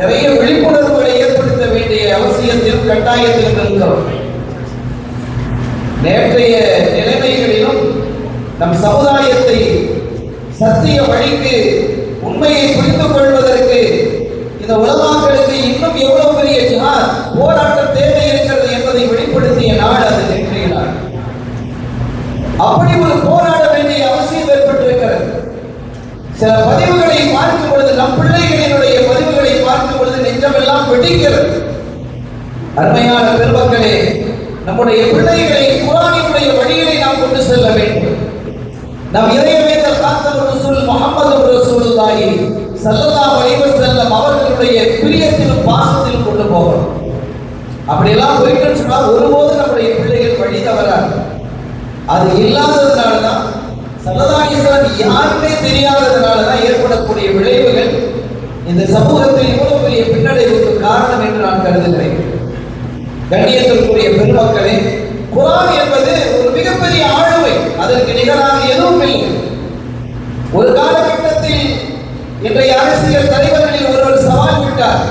நிறைய விழிப்புணர்வுகளை ஏற்படுத்த வேண்டிய அவசியத்திலும் கட்டாயத்திலும் இருக்கிறோம். நேற்றைய நிலைமைகளிலும் நம் சமுதாயத்தை சத்திய வழிக்கு உண்மையை புரிந்து கொள்வதற்கு இந்த உலமாக்களுக்கு இன்னும் எவ்வளவு பெரிய ஜிஹாத் போராட்டம் தேவை இருக்கிறது என்பதை வெளிப்படுத்திய நாள் அது நேற்றைய நாள். அப்படி ஒரு போராட வேண்டிய அவசியம் ஏற்பட்டிருக்கிறது. சில பதிவுகளை பார்க்கும் பொழுது, நம் பிள்ளைகளினுடைய பதிவுகளை பார்க்கும் பொழுது நெஞ்சமெல்லாம் வெடிக்கிறது. அருமையான பெருமக்களே, நம்முடைய பிள்ளைகளை குர்ஆனினுடைய வழியிலே நாம் கொண்டு செல்ல வேண்டும். நம் இறைவேந்தர் காத்தமுர் ரசூல் முஹம்மது ரசூலுல்லாஹி ஸல்லல்லாஹு அலைஹி வஸல்லம் அவர்களுடைய பிரியத்திலும் பாசத்திலும் கொண்டு போகணும். அப்படியெல்லாம் போயிட்டு சொன்னா ஒருபோது நம்முடைய பிள்ளைகள் வழி தவறாது. அது இல்லாததுனால தான், ஸல்லல்லாஹு அலைஹி வஸல்லம் யாருமே தெரியாததுனால தான் ஏற்படக்கூடிய விளைவுகள் இந்த சமூகத்தில் இவ்வளவு பெரிய பின்னடைவுக்கு காரணம் என்று நான் கருதுகிறேன். கண்ணியத்திற்குரிய பெருமக்களே, குர்ஆன் என்பது ஒரு மிகப்பெரிய ஆளுமை. அதற்கு நிகராக எதுவும் இல்லை. ஒரு காலகட்டத்தில் இன்றைய அரசியல் தலைவர்களில் ஒருவர் சவால் விட்டார்.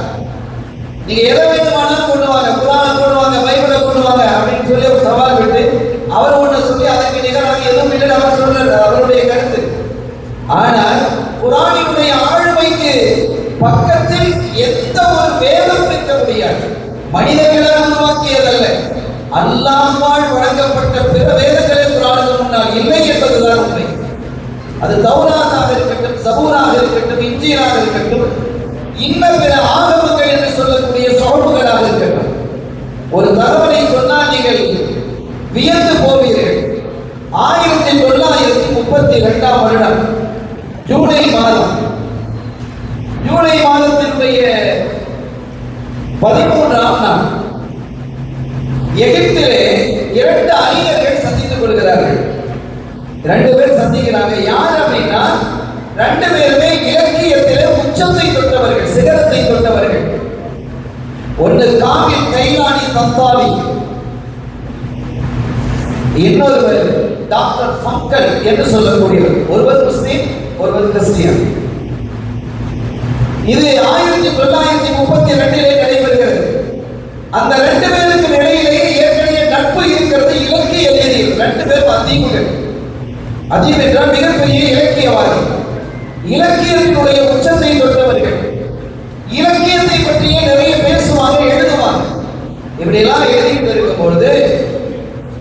நீங்க எதை வேண்டுமானாலும் கொண்டு வாங்க, குர்ஆனை கொண்டு வாங்க, பைபிளை கொண்டு வாங்க அப்படின்னு சொல்லி ஒரு சவால் விட்டு அவர் ஒன்று சொல்லி அதற்கு நிகராக எதுவும் இல்லை அவர் சொல்றாரு, அவருடைய கருத்து. ஆனால் குர்ஆனினுடைய ஆளுமைக்கு பக்கத்தில் எந்த ஒரு வேதம் நிற்க முடியாது. மனிதர்களால் உருவாக்கியதல்ல, அல்லாஹ்வால் வழங்கப்பட்ட பிற வேதங்களே குர்ஆனுக்கு முன்னால் இல்லை என்பதுதான் உண்மை. அது தௌராத்தாக இருக்கட்டும், சபூராக இருக்கட்டும், இன்ஜீலாக இருக்கட்டும், இன்னும் பிற ஆகமங்கள் என்று சொல்லக்கூடிய சொஹ்புகளாக இருக்கட்டும். ஒரு தகவலை சொன்னால் நீங்கள் வியந்து போவீர்கள். 1932ஆம் வருடம் ஜூலை மாதத்தினுடைய 13ஆம் நாள் எகிப்திலே 2 அறிஞர்கள் சந்தித்துக் கொள்கிறார்கள். 2 பேர் சந்திக்கிறாங்க. யார் அப்படின்னா 2 பேருமே இலக்கியத்திலே உச்சத்தை தொட்டவர்கள், சிகரத்தை தொட்டவர்கள். ஒன்று காமில் கைலானி தந்தாவி, இன்னொருவர் டாக்டர் ஃபங்கல் என்று சொல்லக்கூடியவர். ஒருவர் முஸ்லிம், ஒருவர் கிறிஸ்டியன். இது 1932 நடைபெறுகிறது. அந்த 2 பேருக்கு இடையிலேயே ஏற்கனவே நட்பு இருக்கிறது. இலக்கிய ரீதியில் 2 பேர் அதீபுகள். அதீப் என்றால் மிகப்பெரிய இலக்கியவாதி. இலக்கியத்தினுடைய உச்சத்தை தொட்டவர்கள். இலக்கியத்தை பற்றியே நிறைய பேசுவாங்க, எழுதுவாங்க. இப்படியெல்லாம் எழுதிட்டு இருக்கும் பொழுது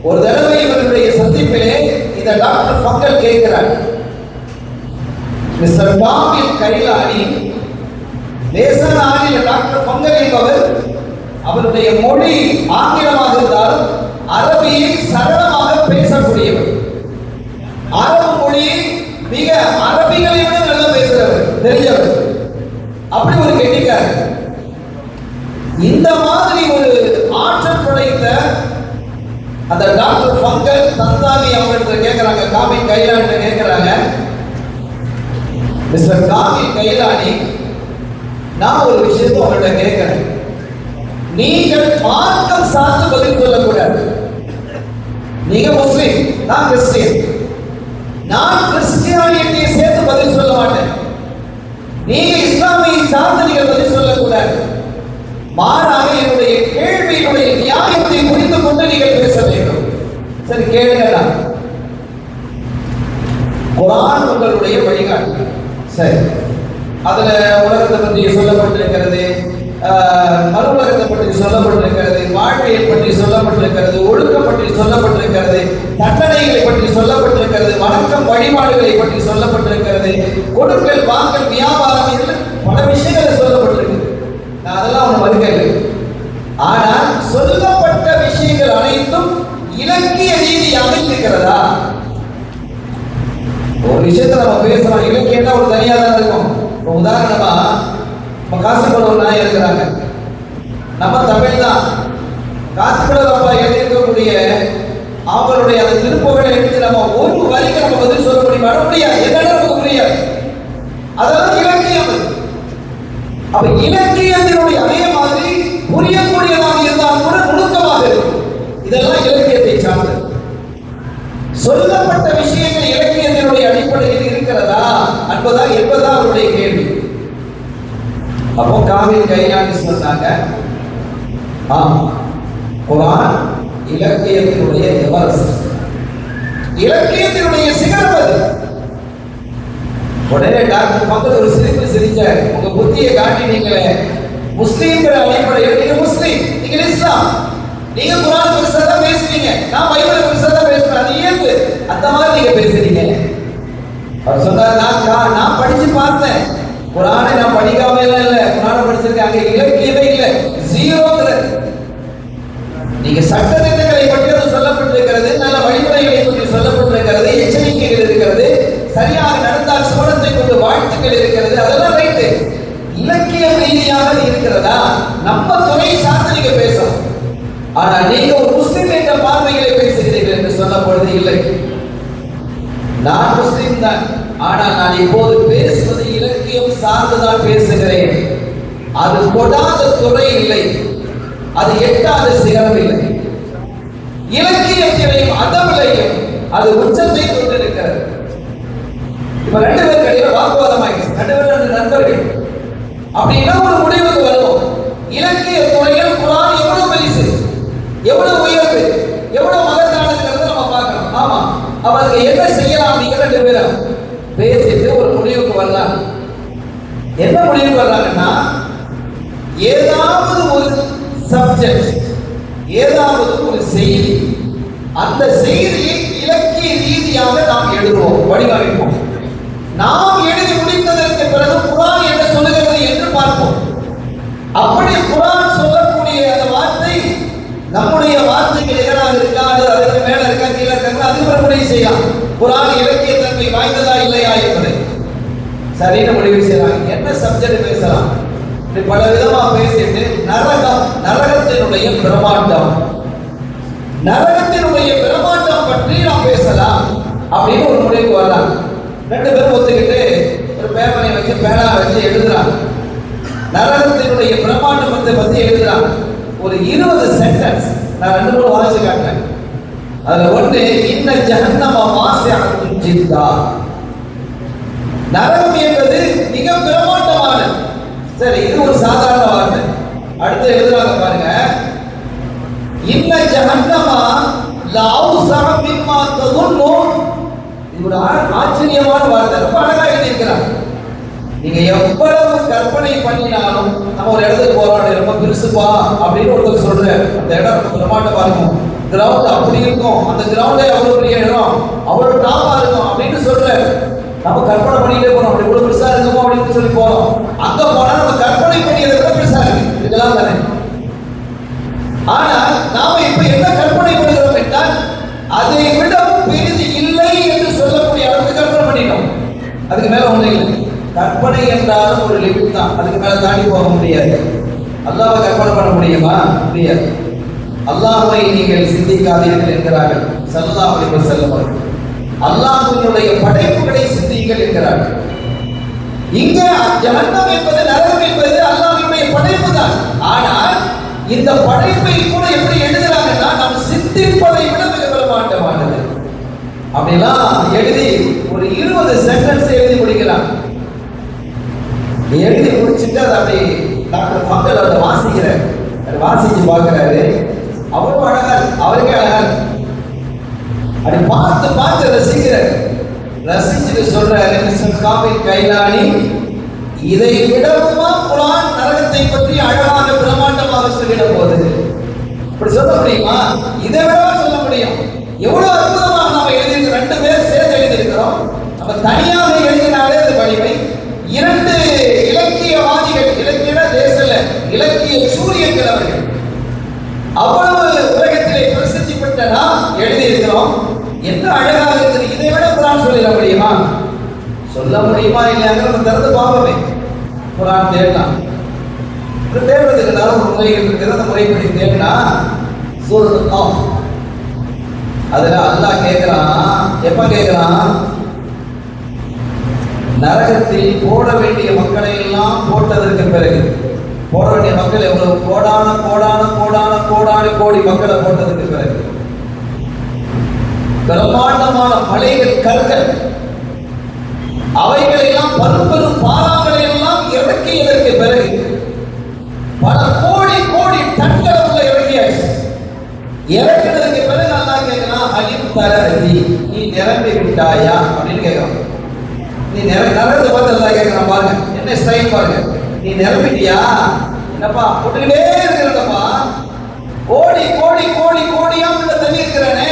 ஒரு தடவை இவர்களுடைய சந்திப்பிலே இந்த டாக்டர் ஃபங்கல் கேட்கிறார், மிஸ்டர் காமில் கைலானி, லேசான ஆங்கில டாக்டர் ஃபங்கல் என்பவர் அவருடைய மொழி ஆங்கிலமாக இருந்தாலும் அரபியை சரளமாக பேசக்கூடியவர். அரபு மொழியை மிக அரபிகளை விட நல்லா பேசுறவர், தெரிஞ்சவர். அப்படி ஒரு கெட்டிக்காரர். இந்த மாதிரி ஒரு ஆற்றல் படைத்த அந்த டாக்டர் ஃபங்கல் தந்தாவி அவர்கிட்ட கேட்கிறாங்க, காமில் கைலானிட்ட கேட்கிறாங்க, மிஸ்டர் காமில் கைலானி, நான் ஒரு விஷயத்தை அவர்கிட்ட கேட்கிறேன். நீங்கள் மார்க்கம் சார்ந்து பதில் சொல்லக்கூடாது. நீங்க முஸ்லிம், நான் கிறிஸ்டியன். நான் கிறிஸ்டியானிட்டியை சேர்த்து பதில் சொல்ல மாட்டேன். நீங்க இஸ்லாமியை சார்ந்து நீங்கள் பதில் சொல்லக்கூடாது. மாறாக என்னுடைய கேள்வியினுடைய நியாயத்தை புரிந்து கொண்டு நீங்கள் பேச வேண்டும். சரி, கேளுங்க. குர்ஆன் உங்களுடைய வழிகாட்டு. சரி, அதுல உலகத்தை பற்றி சொல்லப்பட்டிருக்கிறது, மறு உலகத்தை பற்றி சொல்லப்பட்டிருக்கிறது, வாழ்க்கையை பற்றி சொல்லப்பட்டிருக்கிறது, ஒழுக்கம் பற்றி சொல்லப்பட்டிருக்கிறது, தண்டனைகளை பற்றி சொல்லப்பட்டிருக்கிறது, வணக்கம் வழிபாடுகளை பற்றி சொல்லப்பட்டிருக்கிறது, கொடுக்கல் வாங்கல் வியாபாரம் என்று பல விஷயங்களை சொல்லப்பட்டிருக்கு. நான் அதெல்லாம் ஒன்று மறுக்கவில்லை. ஆனால் சொல்லப்பட்ட விஷயங்கள் அனைத்தும் இலக்கிய ரீதியாக இருக்கிறதா? ஒரு விஷயத்தை நம்ம பேசுறோம், இலக்கியம்னா ஒரு தனியாக தான் இருக்கும். இப்போ உதாரணமா காசிபுரம் ஒரு நாய் இருக்கிறாங்க, நம்ம தமிழ் தான். காசிபுரம் அப்பா எழுதியிருக்கக்கூடிய அவங்களுடைய அந்த திருப்புகளை எடுத்து நம்ம ஒரு வரிக்கு நம்ம பதில் சொல்ல முடியாது. என்னன்னு நமக்கு புரியாது. அதெல்லாம் இலக்கியம். அப்ப இலக்கியத்தினுடைய அதே மாதிரி புரியக்கூடியதாக இருந்தால் கூட நுணுக்கமாக இருக்கும். இதெல்லாம் இலக்கியத்தை சார்ந்தது. சொல்லப்பட்ட விஷயங்கள் இலக்கியத்தினுடைய அடிப்படையில் இருக்கிறதா என்பதா அவருடைய கேள்வி. அப்போ காமில் கைலானி சொன்னாங்க, குர்ஆன் இலக்கியத்தினுடைய எவரெஸ்ட், இலக்கியத்தினுடைய சிகரம் அது. உடனே டாக்டர் ஃபங்கல் ஒரு சிரிப்பு சிரிச்சார். உங்க புத்தியை காட்டினீங்களே, முஸ்லீம்ங்கிற அடிப்படையில் நீங்க முஸ்லீம், நீங்க இஸ்லாம், நீங்க குர்ஆன் பெருசா தான் பேசுறீங்க, நான் பைபிள் பெருசா தான் பேசுறேன், அது இயல்பு, அந்த மாதிரி நீங்க பேசுறீங்க. அவர் சொன்னார், நான் படிச்சு பார்த்தேன், குர்ஆனை நான் படிக்காம இல்ல, குர்ஆனை படிச்சிருக்கேன், அங்க இலக்கியமே இல்ல, ஜீரோங்கிற. நீங்க சட்ட திட்டங்களை பற்றி அது சொல்லப்பட்டிருக்கிறது, நல்ல வழிமுறைகளை பற்றி சொல்லப்பட்டிருக்கிறது, எச்சரிக்கைகள் இருக்கிறது, சரியாக நடந்தால் சுவனத்தை கொண்டு வாழ்த்துக்கள் இருக்கிறது, அதெல்லாம் ரைட்டு. இலக்கிய ரீதியாக இருக்கிறதா? நம்ம துறை சார்ந்து நீங்க பேசணும். ஆனா நீங்க ஒரு முஸ்லிம் என்ற பார்வைகளை பேசுகிறீர்கள் என்று சொல்லப்படுது. இல்லை, நான் முஸ்லிம் தான், ஆனால் நான் இப்போது பேசுவது இலக்கியம் சார்ந்துதான் பேசுகிறேன். அது கொடாத துறை இல்லை, அது எட்டாத சிகரம் இல்லை. இலக்கியத்திலையும் அதவிலையும் அது உச்சத்தை கொண்டிருக்கிறது. இப்ப ரெண்டு பேருக்கு இடையில வாக்குவாதம் ஆயிடுச்சு, ரெண்டு பேரும் நண்பர்கள். அப்படின்னா ஒரு முடிவுக்கு வருவோம், இலக்கிய துறையில் குர்ஆன் எவ்வளவு பெருசு, எவ்வளவு உயர்வு, எவ்வளவு மகத்தானதுங்கிறத நம்ம பார்க்கணும். ஆமா, அவருக்கு என்ன செய்யலாம் அப்படிங்கிற ரெண்டு பேரும் பேசிட்டு ஒரு முடிவுக்கு வரலாம். என்ன முடிவுக்கு வர்றாங்கன்னா, ஏதாவது ஒரு சப்ஜெக்ட், ஏதாவது ஒரு செய்தி, அந்த செய்தியை இலக்கிய ரீதியாக நாம் எழுதுவோம், வடிவமைப்போம். நாம் எழுதி முடித்ததற்கு பிறகு குர்ஆன் என்ன சொல்லுகிறது என்று பார்ப்போம். அப்படி குர்ஆன் சொல்லக்கூடிய அந்த வார்த்தை நம்முடைய வார்த்தைக்கு எதிராக இருக்கா, அதற்கு மேல இருக்கா, கீழே இருக்கா, அதுக்கு முடிவு செய்யலாம். குர்ஆன் இலக்கிய தன்மை வாய்ந்ததா இல்லையா என்பதை சரியான முடிவு செய்யலாம். என்ன சப்ஜெக்ட் பேசலாம், பல விதமா பேசிட்டு நரகத்தினுடைய பிரமாண்டம், நரகத்தினுடைய பிரமாண்டம் பற்றி நாம் பேசலாம் அப்படின்னு ஒரு முடிவுக்கு வரலாம். ரெண்டு பேரும் ஒத்துக்கிட்டு ஒரு பேப்பரை வச்சு பேனா வச்சு எழுதுறாங்க, நரகத்தினுடைய பிரமாண்டத்தை பத்தி எழுதுறாங்க. ஒரு 20 சென்டென்ஸ் நான் 2-3 வாசிச்சு காட்டுறேன். அதுல ஒன்று, இன்ன ஜஹன்னம வாசிஅத்துன் ஜித்தா, நரகம் என்பது மிக பிரமாண்டமானது. சரி, இது ஒரு சாதாரண வார்த்தை. அடுத்து எழுதுறாங்க பாருங்க, இன்ன ஜஹன்னம லஅவ்ஸஅ மிம்மா ததுன்னூன். இது ஒரு ஆச்சரியமான வார்த்தை, ரொம்ப அழகா எழுதியிருக்கிறாங்க. நீங்க எவ்வளவு கற்பனை பண்ணினாலும், நம்ம ஒரு இடத்துக்கு போறோம், ரொம்ப பெருசுப்பா அப்படின்னு ஒருத்தர் சொல்றாரு, அந்த இடம் ரொம்ப பிரமாண்டமா இருக்கும், கிரவுண்ட் அப்படி இருக்கும், அந்த கிரவுண்டே அவ்வளவு பெரிய இடம், அவ்வளவு டாப்பா இருக்கும் அப்படின்னு சொல்றாரு. நம்ம கற்பனை பண்ணிட்டே போறோம், அப்படி இவ்வளவு பெருசா இருக்குமோ அப்படின்னு சொல்லி போறோம். அங்க போனா நம்ம கற்பனை அதை விடவும் பெரிது இல்லை என்று சொல்லக்கூடிய அளவுக்கு கற்பனை பண்ணிட்டோம். அதுக்கு மேல ஒன்றும் இல்லை. கற்பனை என்றாலும் ஒரு லிமிட் தான், அதுக்கு மேல தாண்டி போக முடியாது. அல்லாஹ்வை கற்பனை பண்ண முடியுமா? முடியாது. அல்லாஹ்வை நீங்கள் சிந்திக்காதீர்கள் என்கிறார்கள் ஸல்லல்லாஹு அலைஹி வஸல்லம் அவர்கள். அல்லாஹ்வினுடைய படைப்புகளை சிந்தியுங்கள் என்கிறார்கள். இங்க ஜஹன்னம் என்பது, நரகம் என்பது அல்லாஹ்வினுடைய படைப்பு தான். ஆனால் இந்த படைப்பை கூட எப்படி எழுதுறாங்கன்னா, நாம் சிந்திப்பதை விட மிக பிரமாண்டமானது அப்படிலாம் எழுதி ஒரு 20 சென்டென்ஸ் எழுதி முடிக்கிறான். எழுதி முடிச்சுட்டு அதை அப்படி டாக்டர் ஃபங்கல் அதை வாசிக்கிறார். வாசிச்சு பார்க்கிறாரு. அவ்வளவு அழகா, அவருக்கே அழகா அப்படி பார்த்து பார்த்து ரசிக்கிறார். ரசிச்சுட்டு சொல்றாரு, மிஸ்டர் காமில் கைலானி, இதை விடவுமா குர்ஆன் நரகத்தை பற்றி அழகாக பிரமாண்டமாக சொல்லிட போகுது? அப்படி சொல்ல முடியுமா? இதை விடவா சொல்ல முடியும்? எவ்வளவு அற்புதமாக நாம எழுதியிருக்கிறோம். 2 பேர் சேர்ந்து எழுதியிருக்கிறோம். நம்ம தனியாக எழுதினாலே அது வலிமை. 2 இலக்கியவாதிகள், இலக்கிய தேசல இலக்கிய சூரியன்கள் அவர்கள் அவ்வளவு உலகத்திலே பிரசித்தி பெற்ற நாம் எழுதியிருக்கிறோம். என்ன அழகாக இருக்குது! இதை விட குர்ஆன் சொல்லிட முடியுமா? சொல்ல முடியுமா இல்லையாங்க நம்ம திறந்து பார்ப்போமே. குர்ஆன் தேடலாம். தேடுறதுக்கு நான் ஒரு முறைகள் இருக்கிறது. அந்த முறைப்படி தேடினா சூரத்துல் காஃப், அதுல அல்லாஹ் கேட்கிறான். எப்ப கேட்கிறான்? நரகத்தில் போட வேண்டிய மக்களை எல்லாம் போட்டதற்கு பிறகு, போட வேண்டிய மக்கள் எவ்வளவு கோடான கோடான கோடான கோடான கோடி மக்களை போட்டதற்கு பிறகு, பிரம்மாண்டமான மலைகள், கற்கள், அவைகளை எல்லாம் பெரும் பாறாங்களை எல்லாம் இறக்கியதற்கு பிறகு பல கோடி கோடி டன்களை உள்ள இறக்கியாச்சு. இறக்கினதுக்கு பிறகு அல்லாஹ் கேட்கிறான், அலிம் தரதி, நீ நிரம்பி விட்டாயா அப்படின்னு கேட்கிறான். நீ நரகத்தை பார்த்து அல்லாஹ் கேட்கிறான். பாருங்க என்ன ஸ்டைல் பாருங்க. நீ நிரம்பிட்டியா? என்னப்பா போட்டுக்கிட்டே இருக்கிறப்பா, கோடி கோடி கோடி கோடியா உள்ள தண்ணி இருக்கிறானே,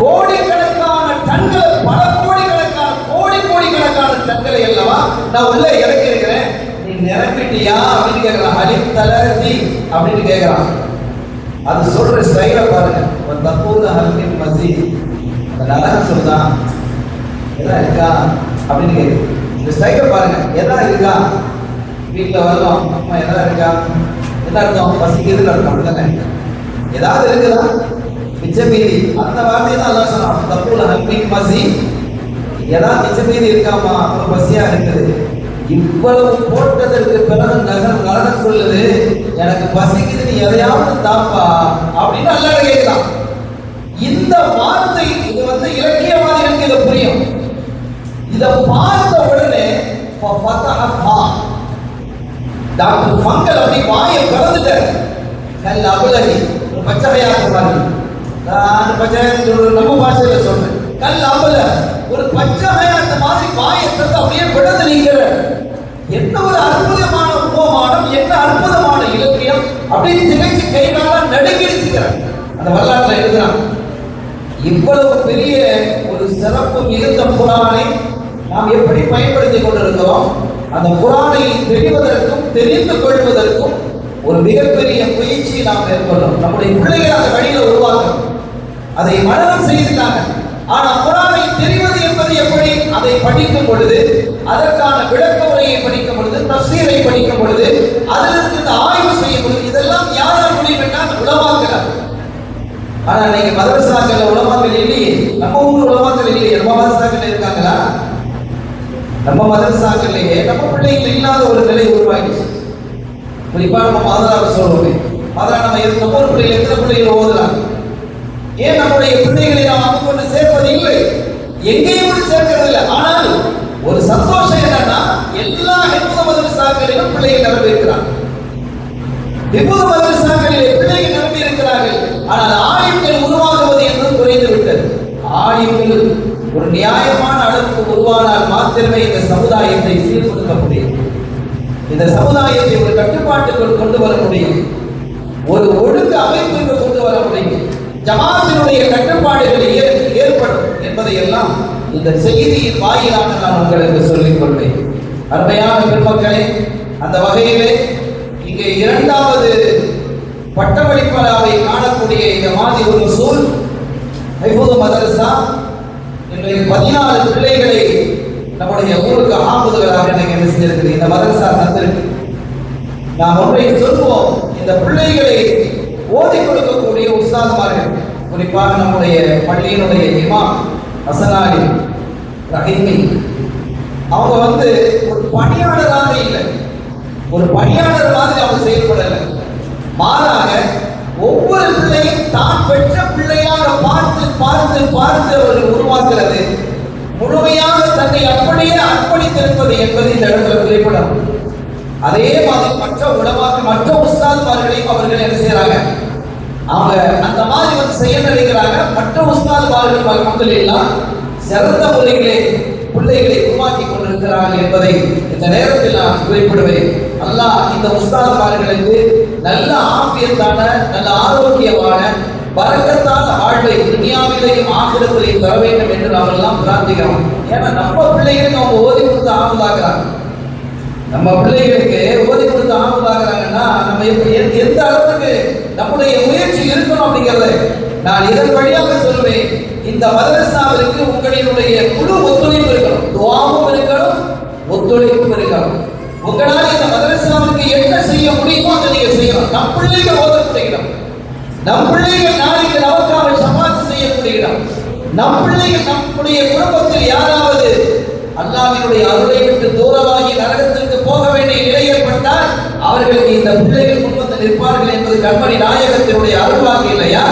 கோடிக்கணக்கான டன்கள், பல கோடிக்கணக்கான கோடி கோடிக்கணக்கான டன்களை எல்லாம் நான் உள்ள இறக்கி இருக்கிறேன். நீ நிரம்பிட்டியா அப்படின்னு கேட்கிறான். அலிம் தலதி அப்படின்னு கேட்கிறான். அது சொல்ற ஸ்டைல பாருங்க. ஒரு தப்பூத ஹல்மின் மஸீத், அந்த நரகம் சொல்றான், எதா இருக்கா அப்படின்னு கேட்கு. இந்த ஸ்டைல பாருங்க. எதா இருக்கா? வீட்டில் வரலாம், அம்மா எதா இருக்கா? என்ன அர்த்தம்? பசிக்குதுன்னு அர்த்தம். அப்படித்தானே? ஏதாவது இருக்குதா? மிச்சம் மீதி, அந்த வார்த்தையை தான் அல்லாஹ் சொன்னான். தப்பூத ஹல்மின் மஸீத், ஏதாவது மிச்சம் மீதி இருக்காமா? அப்புறம் பசியா இருக்குது. இவ்வளவு போட்டதற்கு பிறகு நரகம் சொல்லுது, எனக்கு பசிக்குது, நீ எதையாவது தாப்பா அப்படின்னு அல்லாஹ் கேட்கிறான். இந்த வார்த்தை இது இலக்கியவாதிகளுக்கு இது புரியும். இதை பார்த்த உடனே டாக்டர் ஃபங்கல் அப்படி வாயை பிறந்துட்டார். கல் அபுலகி, ஒரு பச்சையாக மாதிரி, நம்ம பாஷையில சொல்றேன். கல் அபுல, ஒரு பச்சையாக மாதிரி வாயை திறந்து அப்படியே பிறந்து நீங்கிற. என்ன ஒரு அற்புதமான உபமானம், என்ன அற்புதமான இலக்கியம்! அப்படின்னு திகைச்சு கைகால நடுங்கிடுச்சுக்கிறார். அந்த வரலாற்றில் எழுதுறான். இவ்வளவு பெரிய ஒரு சிறப்பு மிகுந்த குர்ஆனை நாம் எப்படி பயன்படுத்திக் கொண்டிருக்கிறோம்? அந்த குர்ஆனை தெரிவதற்கும் தெரிந்து கொள்வதற்கும் ஒரு மிகப்பெரிய முயற்சியை நாம் மேற்கொள்ளும். நம்முடைய பிள்ளைகளை அந்த வழியில உருவாக்கணும். அதை மனனம் செய்துட்டாங்க. ஆனா குர்ஆனை தெரிவது என்பது எப்படி? அதை படிக்கும் பொழுது, அதற்கான விளக்க உரையை படிக்கும் பொழுது, தஃசீரை படிக்கும் பொழுது, அதிலிருந்து இந்த ஆய்வு செய்யும் பொழுது, இதெல்லாம் யாரால் முடியும் என்றால் உலமாக்கள். ஆனா நீங்க மதரசாக்கள் உலமாக்கள் இல்லையே. நம்ம ஊர் உலமாக்கள் இல்லையே. நம்ம மதரசாக்கள் இருக்காங்களா? நம்ம மதரசாக்கள்லேயே நம்ம பிள்ளைகள் இல்லாத ஒரு நிலை உருவாகிடுச்சு. குறிப்பா நம்ம மாதராவை சொல்றோமே, மாதரா நம்ம ஒரு பிள்ளைகள் எத்தனை பிள்ளைகள் ஓதுறாங்க? ஏன் நம்முடைய பிள்ளைகளை நாம் அங்கு கொண்டு சேர்ப்பது இல்லை, எங்கேயும் கொண்டு சேர்க்கிறது இல்லை. ஆனால் ஒரு சந்தோஷம் என்னன்னா, எல்லா ஹிஃப்து மதரசாக்களிலும் பிள்ளைகள் நிரம்பி இருக்கிறாங்க. ஹிஃப்து மதரசாக்களிலே பிள்ளைகள் நிரம்பி இருக்கிறார்கள். ஆனால் ஆலிம்கள் உருவாகுவது என்பது குறைந்து விட்டது. ஆலிம்கள் ஒரு நியாயமான அளவுக்கு உருவானால் மாத்திரமே இந்த சமுதாயத்தை சீர்படுத்த முடியும். இந்த சமுதாயத்தை ஒரு கட்டுப்பாட்டுக்குள் கொண்டு வர முடியும். ஒரு ஒழுங்கு அமைப்புக்கு கொண்டு வர முடியும். ஜமாத்தினுடைய கட்டுப்பாடுகள் ஏற்படும் என்பதை எல்லாம் இந்த செய்தியின் வாயிலாக நான் உங்களுக்கு சொல்லிக் கொள்வேன். அருமையான பெருமக்களே, அந்த வகையிலே இங்கே 2வது பட்டமளிப்பலாவை காணக்கூடிய இந்த மாதிரி ஒரு சூழ் பொது மதரசா இன்றைக்கு 14 பிள்ளைகளை நம்முடைய ஊருக்கு ஆகுதுகளாக என்ன செஞ்சிருக்கு, இந்த மதரசா தந்திருக்கு. நாம் ஒன்றை சொல்வோம், இந்த பிள்ளைகளை ஓதி கொடுக்கக்கூடிய உஸ்தாதுமார்கள், குறிப்பாக நம்முடைய பள்ளியினுடைய இமாம் ஹசனாலி ரஹீமி, அவங்க ஒரு பணியாளராக இல்லை, ஒரு பணியாளர் மாதிரி அவங்க செயல்படலை. மாறாக ஒவ்வொரு பிள்ளையும் தான் பெற்ற பிள்ளையாக பார்த்து பார்த்து பார்த்து அவர்கள் உருவாக்குறது, முழுமையாக தன்னை அப்படியே அர்ப்பணித்திருப்பது என்பது இந்த இடத்துல குறிப்பிடும். அதே மாதிரி மற்ற உலமாக்கு மற்ற உஸ்தாதுமார்களையும் அவர்கள் என்ன செய்யறாங்க, அவங்க அந்த மாதிரி செய்ய நினைக்கிறாங்க. மற்ற உஸ்தாதுமார்கள் அல்ஹம்துலில்லாஹ் சிறந்த முறையிலே பிள்ளைகளை உருவாக்கி கொண்டிருக்கிறார்கள் என்பதை இந்த நேரத்தில் நான் குறிப்பிடுவேன். அல்லாஹ் இந்த உஸ்தாதுமார்களுக்கு நல்ல ஆஃபியத்தான, நல்ல ஆரோக்கியமான, பரக்கத்தான வாழ்வை துனியாவிலேயும் ஆகிரத்திலையும் தர வேண்டும் என்று நாம் எல்லாம் பிரார்த்திக்கிறோம். ஏன்னா நம்ம பிள்ளைகளுக்கு அவங்க ஓதி கொடுத்து ஆகுதாகிறாங்க, நம்ம பிள்ளைகளுக்கு ஓதி கொடுத்து ஆகுதாகிறாங்கன்னா நம்ம எந்த அளவுக்கு நம்முடைய முயற்சி இருக்கணும் அப்படிங்கிறது நான் இதன் வழியாக சொல்வேன். இந்த மதரசாவிற்கு உங்களினுடைய முழு ஒத்துழைப்பு இருக்கணும், துஆவும் இருக்கணும், ஒத்துழைப்பும் இருக்கணும். உங்களால் இந்த மதரசாவிற்கு என்ன செய்ய முடியுமோ அதை நீங்க செய்யணும். நம் பிள்ளைகள் ஓதக்கூடிய இடம், நம் பிள்ளைகள் நாளைக்கு நமக்காக சமாதி செய்யக்கூடிய இடம், நம் பிள்ளைகள் நம்முடைய குடும்பத்தில் யாராவது அல்லாஹ்வினுடைய அருளை விட்டு தூரமாகி நரகத்திற்கு போக வேண்டிய நிலை ஏற்பட்டால் அவர்களுக்கு இந்த பிள்ளைகள் முன்வந்து நிற்பார்கள் என்பது கண்மணி நாயகத்தினுடைய அருள்வாக்கு இல்லையா?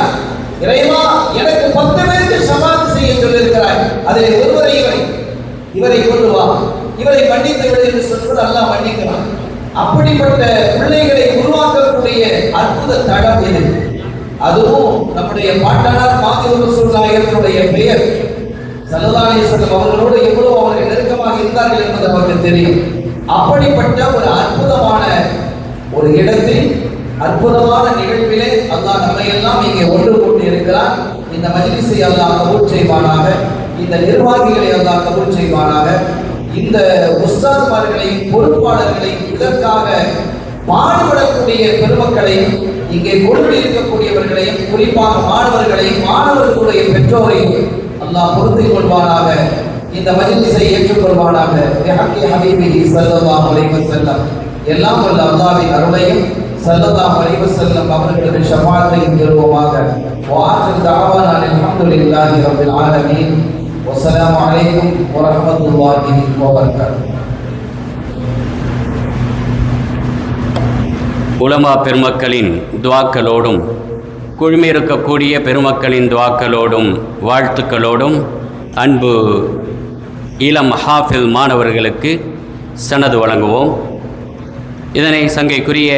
இறைவா, எனக்கு 10 பேருக்கு சமாதி செய்ய சொல்லியிருக்கிறாய், அதில் ஒருவரை இவரை கொண்டு வா, இவரை மன்னித்து விடு என்று சொல்வது அல்லாஹ் மன்னிக்கிறான். அப்படிப்பட்ட பிள்ளைகளை உருவாக்கக்கூடிய அற்புத தடம் இது. அதுவும் நம்முடைய பாட்டனார் மாதவ ரசூலுல்லாஹினுடைய பெயர் ஸல்லல்லாஹு அலைஹி வஸல்லம் அவர்களோடு எவ்வளவு அவர்கள் நெருக்கமாக இருந்தார்கள் என்பது நமக்கு தெரியும். அப்படிப்பட்ட ஒரு அற்புதமான ஒரு இடத்தில், அற்புதமான நிகழ்விலே அல்லாஹ் நம்மை எல்லாம் இங்கே ஒன்று கொண்டு இருக்கிறார். இந்த மஜ்லிஸை அல்லாஹ் கபூல் செய்வானாக, இந்த நிர்வாகிகளை அல்லாஹ் கபூல் செய்வானாக, இந்த உஸ்தாதுமார்களையும் பொறுப்பாளர்களையும் இதற்காக பாடுபடக்கூடிய பெருமக்களையும் இங்கே கொண்டு இருக்கக்கூடியவர்களையும் குறிப்பாக மாணவர்களையும் மாணவர்களுடைய பெற்றோரையும் அல்லாஹ் பொருந்திக் கொள்வானாக, இந்த மஜ்லிஸை ஏற்றுக்கொள்வானாக. பிஹக்கி ஹபீபிஹி ஸல்லல்லாஹு அலைஹி வஸல்லம், எல்லாம் வல்ல அல்லாஹ்வின் அருளையும் ஸல்லல்லாஹு அலைஹி வஸல்லம் அவர்களுடைய ஷஃபாஅத்தையும் பெறுவோமாக. வஆகிரு தஅவானா அல்ஹம்துலில்லாஹி ரப்பில் ஆலமீன். வஸ்ஸலாமு அலைக்கும் வரஹ்மத்துல்லாஹி வபரகாத்துஹு. உலமா பெருமக்களின் துஆக்களோடும் குழுமியிருக்கக்கூடிய பெருமக்களின் துஆக்களோடும் வாழ்த்துக்களோடும் அன்பு இளம் ஹாஃபில் மாணவர்களுக்கு சனது வழங்குவோம். இதனை சங்கைக்குரிய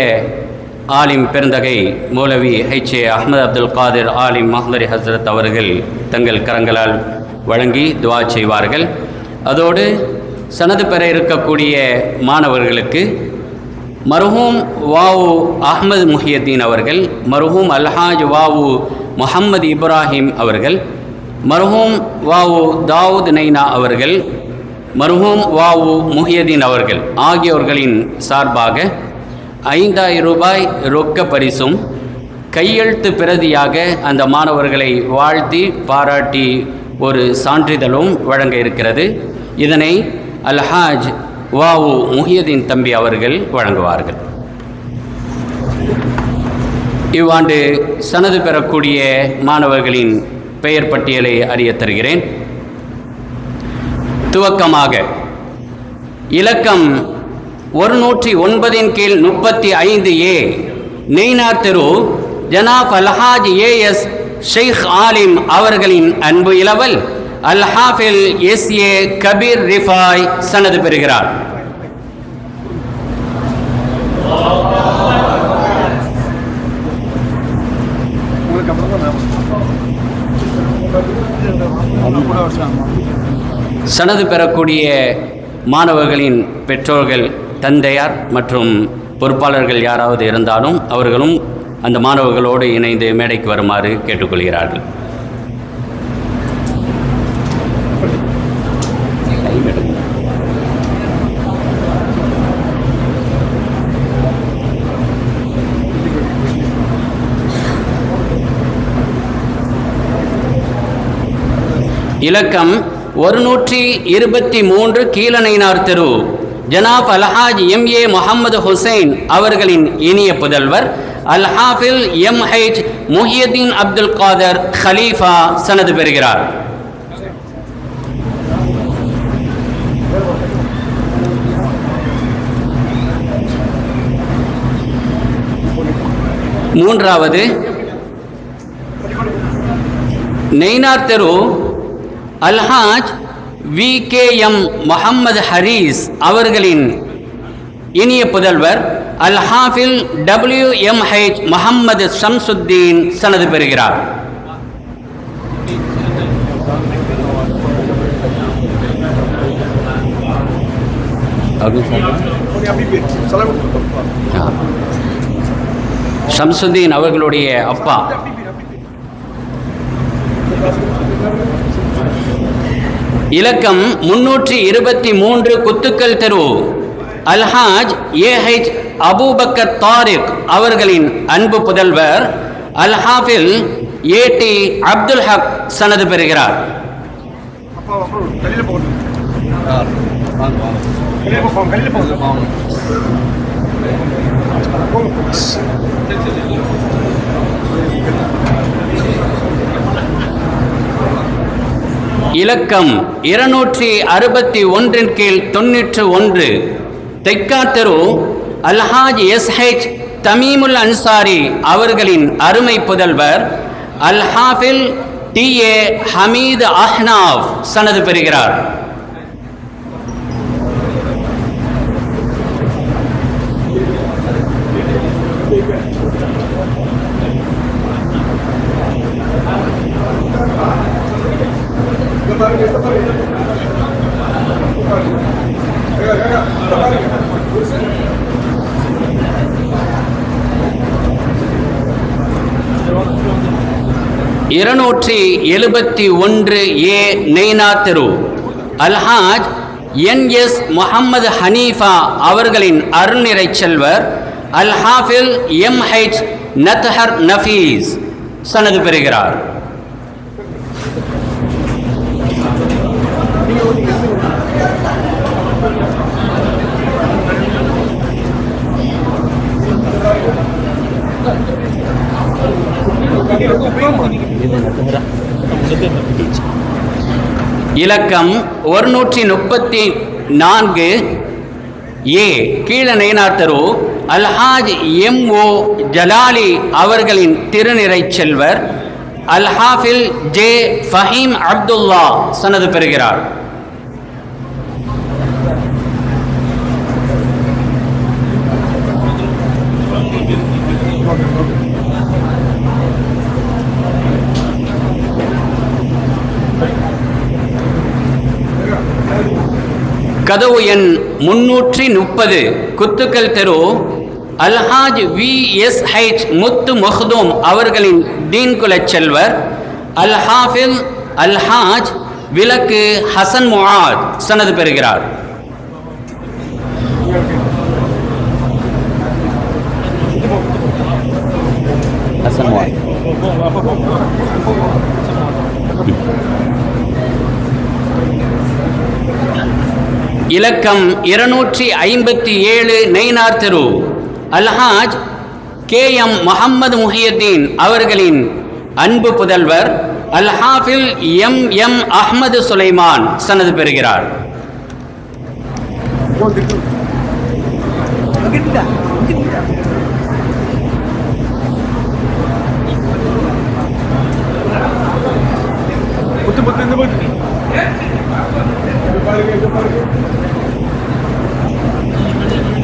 ஆலிம் பெருந்தகை மௌலவி ஹெச்ஏ அஹ்மது அப்துல் காதிர் ஆலிம் மஹ்மரி ஹஸ்ரத் அவர்கள் தங்கள் கரங்களால் வழங்கி துஆ செய்வார்கள். அதோடு சனது பெற இருக்கக்கூடிய மாணவர்களுக்கு மர்ஹூம் வாவு அஹ்மது முஹியத்தீன் அவர்கள், மர்ஹூம் அல்ஹாஜ் வாவு முஹம்மது இப்ராஹிம் அவர்கள், மர்ஹூம் வாவு தாவூத் நைனா அவர்கள், மர்ஹூம் வாவு முஹியதீன் அவர்கள் ஆகியோர்களின் சார்பாக 5000 ரூபாய் ரொக்க பரிசும் கையெழுத்து பிரதியாக அந்த மாணவர்களை வாழ்த்தி பாராட்டி ஒரு சான்றிதழும் வழங்க இருக்கிறது. இதனை அல்ஹாஜ் வாவு முஹியதீன் தம்பி அவர்கள் வழங்குவார்கள். இவ்வாண்டு சனது பெறக்கூடிய மாணவர்களின் பெயர் பட்டியலை அறிய தருகிறேன். துவக்கமாக இலக்கம் 109 கீழ் 35A நெய்னார் தெரு ஜனாப் அல்ஹாஜ் AS ஷேக் ஆலிம் அவர்களின் அன்பு இளவல் அல்ஹாஃபில் SA கபீர் ரிஃபாய் சனது பெறுகிறார். சனது பெறக்கூடிய மாணவர்களின் பெற்றோர்கள், தந்தையார் மற்றும் பொறுப்பாளர்கள் யாராவது இருந்தாலும் அவர்களும் அந்த மாணவர்களோடு இணைந்து மேடைக்கு வருமாறு கேட்டுக்கொள்கிறார்கள். இலக்கம் 123 கீழநயினார் தெரு, ஜனாப் அல்ஹாஜ் MA முஹம்மது ஹுசைன் அவர்களின் இனிய புதல்வர் அல்ஹாஃபில் MH முஹியதீன் அப்துல் காதர் ஹலீஃபா சனது பெறுகிறார். மூன்றாவது, நெய்னார் தெரு அல்ஹாஜ் VKM முஹம்மது ஹரீஸ் அவர்களின் இனிய புதல்வர் அல்ஹாஃபில் WMH முஹம்மது ஷம்சுத்தீன் சனது பெறுகிறார். ஷம்சுத்தீன் அவர்களுடைய அப்பா. இலக்கம் 323 குத்துக்கல் தெரு, அல்ஹாஜ் AH அபூபக்கர் தாரிக் அவர்களின் அன்பு புதல்வர் அல்ஹாஃபில் AT அப்துல் ஹக் சனது பெறுகிறார். இலக்கம் 261 கீழ் 91 தெக்கார் தெரு, அல்ஹாஜ் SH தமீமுல் அன்சாரி அவர்களின் அருமை புதல்வர் அல்ஹாஃபில் TA ஹமீது அஹ்னாஃப் சனது பெறுகிறார். இருநூற்றி 71 A நெய்னார் தெரு, அல்ஹாஜ் NS முஹம்மது ஹனீஃபா அவர்களின் அருள்நிறை செல்வர் அல்ஹாஃபில் MH நத்ஹர் நஃபீஸ் சனது பெறுகிறார். இலக்கம் 134 A கீழநயினார் தெரு, அல்ஹாஜ் MO ஜலாலி அவர்களின் திருநிறை செல்வர் அல்ஹாஃபில் J ஃபஹீம் அப்துல்லா சனது பெறுகிறார். கதவு எண் 330 குத்துக்கல் தெரு, அல்ஹாஜ் VSH முத்து மஹ்தூம் அவர்களின் தீன்குலச் செல்வர் அல்ஹாஃபில் அல்ஹாஜ் விலக்கு ஹசன் முஆத் சனது பெறுகிறார். இலக்கம் 257 நெய்னார் தெரு, அல்ஹாஜ் KM முஹம்மது முஹியதீன் அவர்களின் அன்பு புதல்வர் அல்ஹாஃபில் MM அஹ்மது சுலைமான் சனது பெறுகிறார்.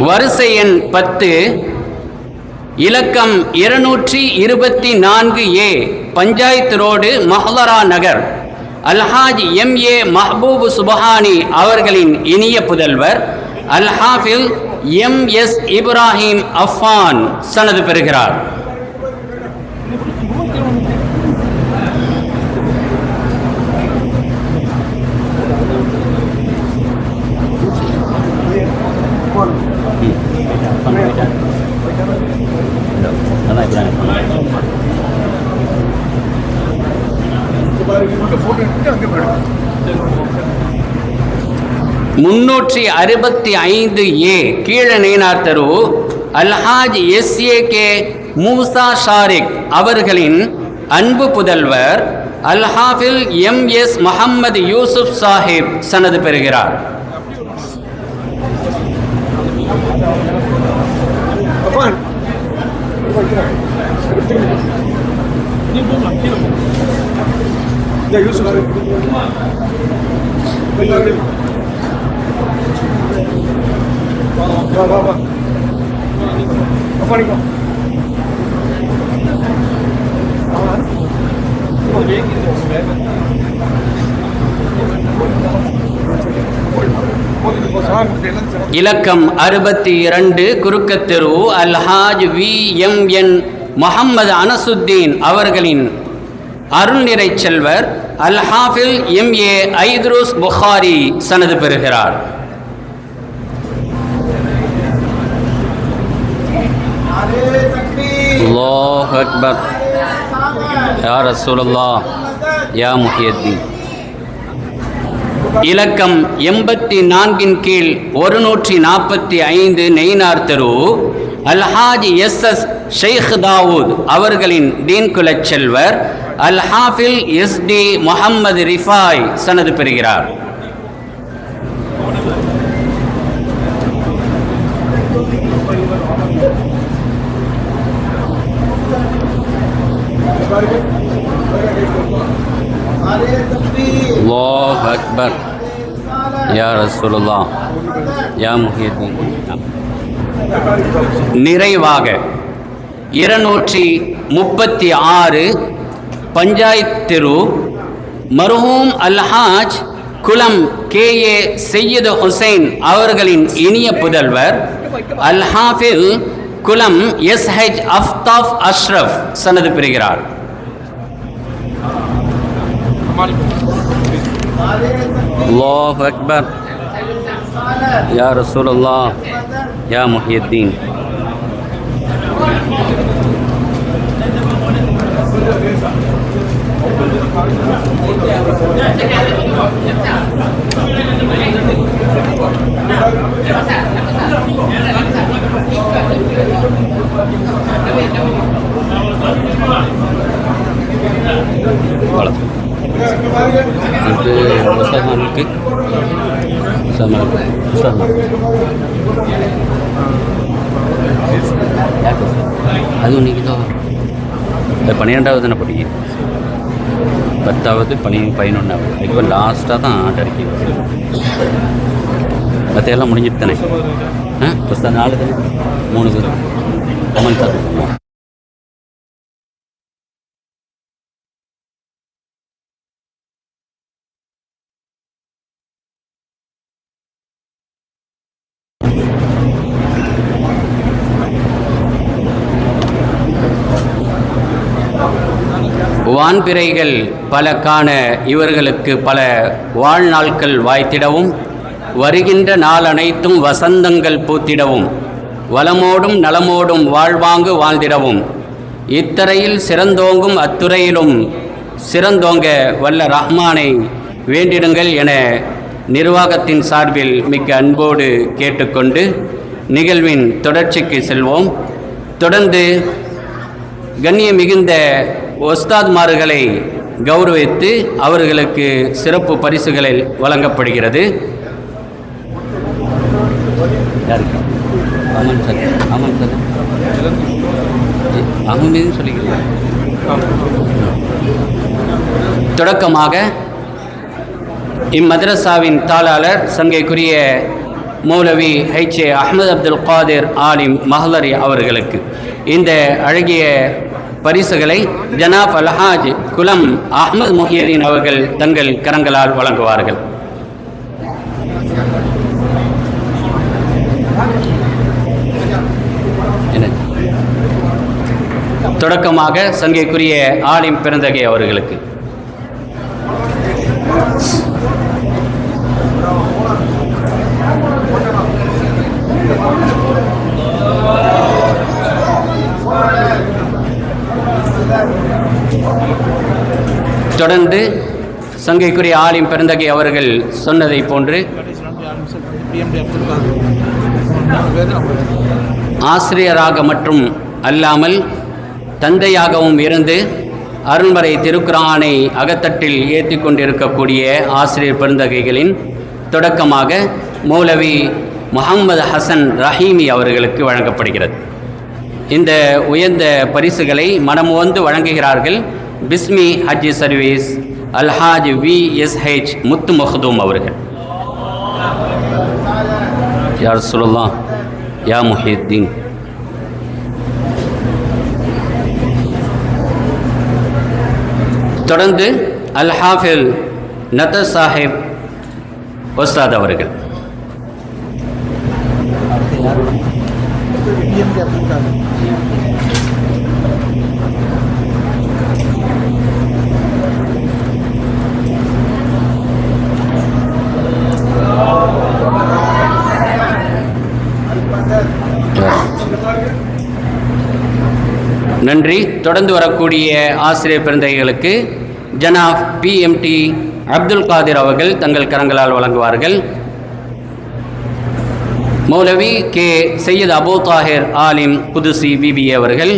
வரிசை எண் 10 இலக்கம் 224 A panchayat road Mahlara Nagar, Alhaj MA Mahboob Subhani அவர்களின் இனிய புதல்வர் அல்ஹாஃபில் MS இப்ராஹிம் அஃபான் சனது பெறுகிறார். 365A கீழநேனார் தெரு அல்ஹாஜ் SA மூசா ஷாரிக் அவர்களின் அன்பு புதல்வர் அல்ஹாஃபில் MS முஹம்மது யூசுப் சாஹிப் சனது பெறுகிறார். இலக்கம் 62 குறுக்கத்தெரு அல்ஹாஜ் VMN முஹம்மது அனசுத்தீன் அவர்களின் அருள்நிறை செல்வர் அல்ஹாஃபில் MA ஐத்ரூஸ் புகாரி சனது பெறுகிறார். அல்லாஹ் அக்பர். யா ரசூலுல்லாஹ் யா முஹியத்தீன். இலக்கம் 84 கீழ் 145 நெய்னார் தெரு அல்ஹாஜ் SS ஷேக் தாவூத் அவர்களின் தீன்குலச் செல்வர் அல்ஹாஃபில் SD முஹம்மது ரிஃபாய் சனது பெறுகிறார். அல்லாஹ் அக்பர். யா ரசூலுல்லாஹ் யா முஹியத்தீன். நிறைவாக 236 பஞ்சாயத் தெரு மர்ஹூம் அல்ஹாஜ் குலம் KA சையது ஹுசைன் அவர்களின் இனிய புதல்வர் அல்ஹாஃபில் குலம் SH அஃப்தாப் அஷ்ரஃப் சனது பெறுகிறார். அல்லாஹ் அக்பர். யா ரசூலுல்லாஹ் யா முஹியத்தீன். அது இன்னைக்கு தான் 12வது தானே படிக்க 10வது 11வது இப்போ லாஸ்ட்டாக தான் ஆட்டடிக்க மற்றையெல்லாம் முடிஞ்சிட்டு தானே புஸ்தகம் 4 தானே 3 பேர் கமெண்ட் சார். வான்பிறைகள் பல காண இவர்களுக்கு பல வாழ்நாட்கள் வாய்த்திடவும் வருகின்ற நாள் அனைத்தும் வசந்தங்கள் பூத்திடவும் வளமோடும் நலமோடும் வாழ்வாங்கு வாழ்ந்திடவும் இத்தரையில் சிறந்தோங்கும் அத்துறையிலும் சிறந்தோங்க வல்ல ரஹ்மானை வேண்டிடுங்கள் என நிர்வாகத்தின் சார்பில் மிக்க அன்போடு கேட்டுக்கொண்டு நிகழ்வின் தொடர்ச்சிக்கு செல்வோம். தொடர்ந்து கண்ணிய மிகுந்த ஒஸ்தாத்மார்களை கௌரவித்து அவர்களுக்கு சிறப்பு பரிசுகளை வழங்கப்படுகிறது. தொடக்கமாக இம்மதரசாவின் தாளாளர் சங்கைக்குரிய மௌலவி HA அஹ்மது அப்துல் காதிர் ஆலிம் மஹ்லரி அவர்களுக்கு இந்த அழகிய பரிசுகளை ஜனாப் அல்ஹாஜ் குலம் அஹ்மது முஹியதீன் அவர்கள் தங்கள் கரங்களால் வழங்குவார்கள். தொடக்கமாக சங்கைக்குரிய ஆலிம் பிறந்தகை அவர்களுக்கு தொடர்ந்து சங்கைக்குரிய ஆலிம் பெருந்தகை அவர்கள் சொன்னதை போன்று ஆசிரியராக மற்றும் அல்லாமல் தந்தையாகவும் இருந்து அருள்மறை திருக்குர்ஆனை அகத்தட்டில் ஏற்றி கொண்டிருக்கக்கூடிய ஆசிரியர் பெருந்தகைகளின் தொடக்கமாக மௌலவி முஹம்மது ஹசன் ரஹீமி அவர்களுக்கு வழங்கப்படுகிறது. இந்த உயர்ந்த பரிசுகளை மனமுவந்து வழங்குகிறார்கள் பிஸ்மி ஹஜ் சர்வீஸ் அல்ஹாஜ் VSH முத்து மஹ்தூம் அவர்கள். யா ரசூலுல்லாஹ் யா முஹியத்தீன். தொடர்ந்து அல் ஹாஃபில் நதர் சாஹிப் உஸ்தாத் அவர்கள். நன்றி. தொடர்ந்து வரக்கூடிய ஆசிரியர் பெருந்தகைகளுக்கு ஜனாப் PMT அப்துல் காதிர் அவர்கள் தங்கள் கரங்களால் வழங்குவார்கள். மௌலவி கே சையத் அபு தாஹிர் ஆலிம் குதுசி BBA அவர்கள்.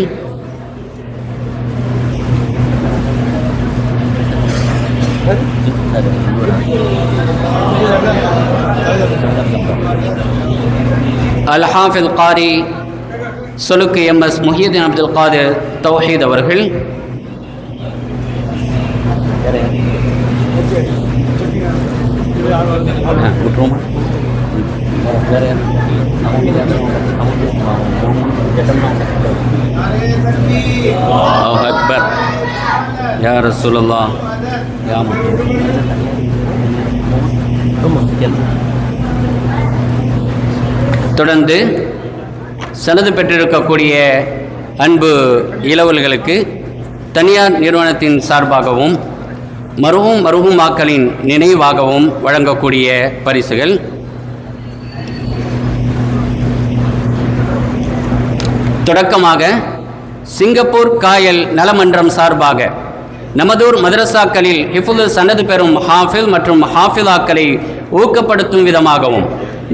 அல் ஹாஃபில் காரி சொலுக்கு MS முஹியுத்தீன் அப்துல் காதிர் தௌஹீத் அவர்கள். அக்பர் யா ரசூலுல்லாஹ் யா தொடர்ந்து சனது பெற்றிருக்கக்கூடிய அன்பு இளவல்களுக்கு தனியார் நிறுவனத்தின் சார்பாகவும் மருகுமாக்களின் நினைவாகவும் வழங்கக்கூடிய பரிசுகள். தொடக்கமாக சிங்கப்பூர் காயல் நலமன்றம் சார்பாக நமதூர் மதரசாக்களில் ஹிஃபுல் சனது பெறும் ஹாஃபில் மற்றும் ஹாஃபிலாக்களை ஊக்கப்படுத்தும் விதமாகவும்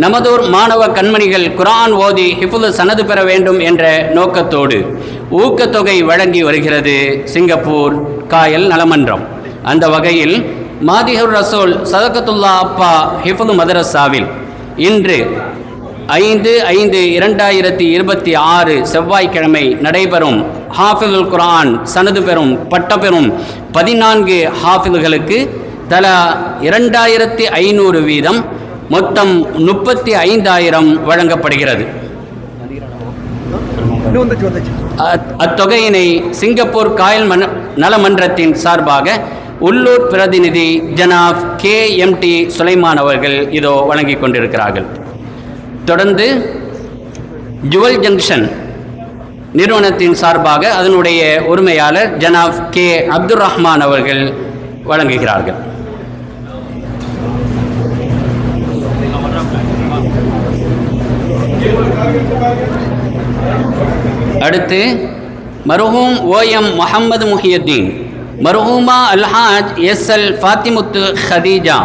நமதூர் மாணவ கண்மணிகள் குர்ஆன் ஓதி ஹிஃபுல் சனது பெற வேண்டும் என்ற நோக்கத்தோடு ஊக்கத்தொகை வழங்கி வருகிறது சிங்கப்பூர் காயல் நலமன்றம். அந்த வகையில் மாதிஹுர் ரசூல் சதகத்துல்லா அப்பா ஹிஃபுல் மதரசாவில் இன்று 5/5/2026 செவ்வாய்க்கிழமை நடைபெறும் ஹாஃபிலுல் குர்ஆன் சனது பெறும் பட்டப்பெறும் 14 ஹாஃபில்களுக்கு தலா 2500 வீதம் மொத்தம் 35,000 வழங்கப்படுகிறது. அத்தொகையினை சிங்கப்பூர் காயல் நலமன்றத்தின் சார்பாக உள்ளூர் பிரதிநிதி ஜனாப் KMT சுலைமான் அவர்கள் இதோ வழங்கி கொண்டிருக்கிறார்கள். தொடர்ந்து ஜுவல் ஜங்ஷன் நிறுவனத்தின் சார்பாக அதனுடைய உரிமையாளர் ஜனாப் K அப்துல் ரஹ்மான் அவர்கள் வழங்குகிறார்கள். அடுத்து மருஹூம் OM முஹம்மது முஹியுத்தீன், மருஹூமா அல்ஹாஜ் SL ஃபாத்திமுத்து ஹதீஜா,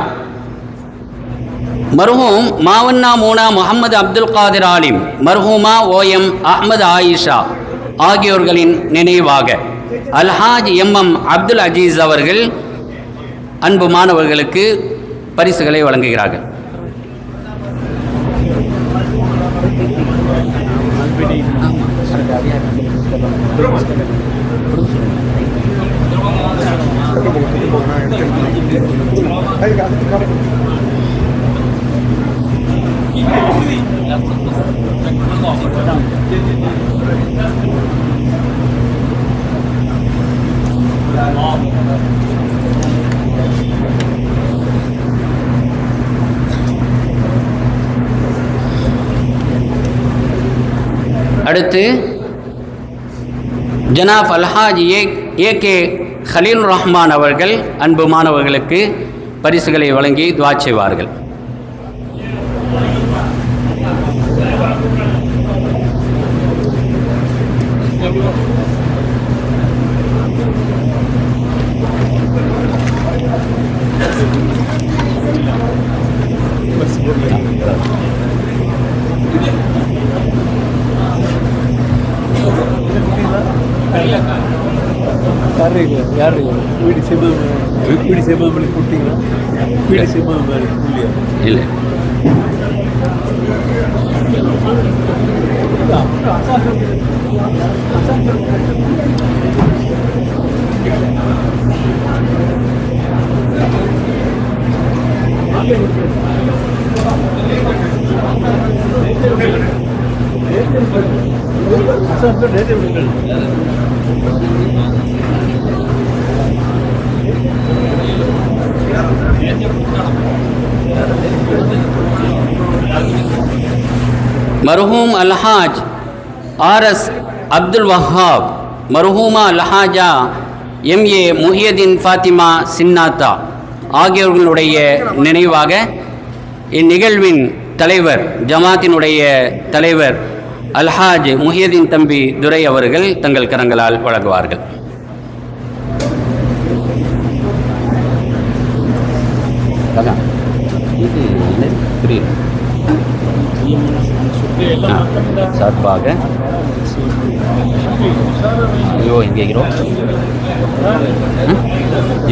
மருஹூம் மாவன்னா மூனா முஹம்மது அப்துல் காதிர் ஆலிம், மருஹூமா OM அஹ்மது ஆயிஷா ஆகியோர்களின் நினைவாக அல்ஹாஜ் MM அப்துல் அஜீஸ் அவர்கள் அன்பு மாணவர்களுக்கு பரிசுகளை வழங்குகிறார்கள். அடுத்து ஜனாப் அல்ஹாஜ் AK ஹலீல் ரஹ்மான் அவர்கள் அன்பு மாணவர்களுக்கு பரிசுகளை வழங்கி துஆ செய்வார்கள். யார் வீடு செய்வது மணி கூட்டிங்களா? வீடு செய்வது மாதிரி இல்லையா? இல்லை. मरहूम अलहाज RS அப்துல் வஹாப், மர்ஹூமா அல்ஹாஜா MA முஹியதீன் ஃபாத்திமா சின்னாத்தா ஆகியோர்களுடைய நினைவாக இந்நிகழ்வின் தலைவர், ஜமாத்தினுடைய தலைவர் அல்ஹாஜ் முஹியதீன் தம்பி துரை அவர்கள் தங்கள் கரங்களால் வழங்குவார்கள். சார்பாக ஐயோ எங்கே இருக்கிறோம்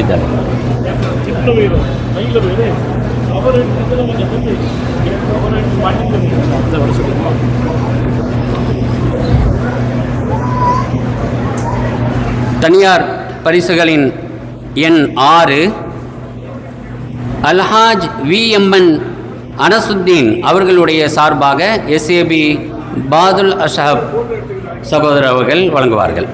இதாங்க தனியார் பரிசுகளின் எண் 6 அல்ஹாஜ் VMN அனசுத்தீன் அவர்களுடைய சார்பாக SAB பாதுல் அஷஹப் சகோதரர் அவர்கள் வழங்குவார்கள்.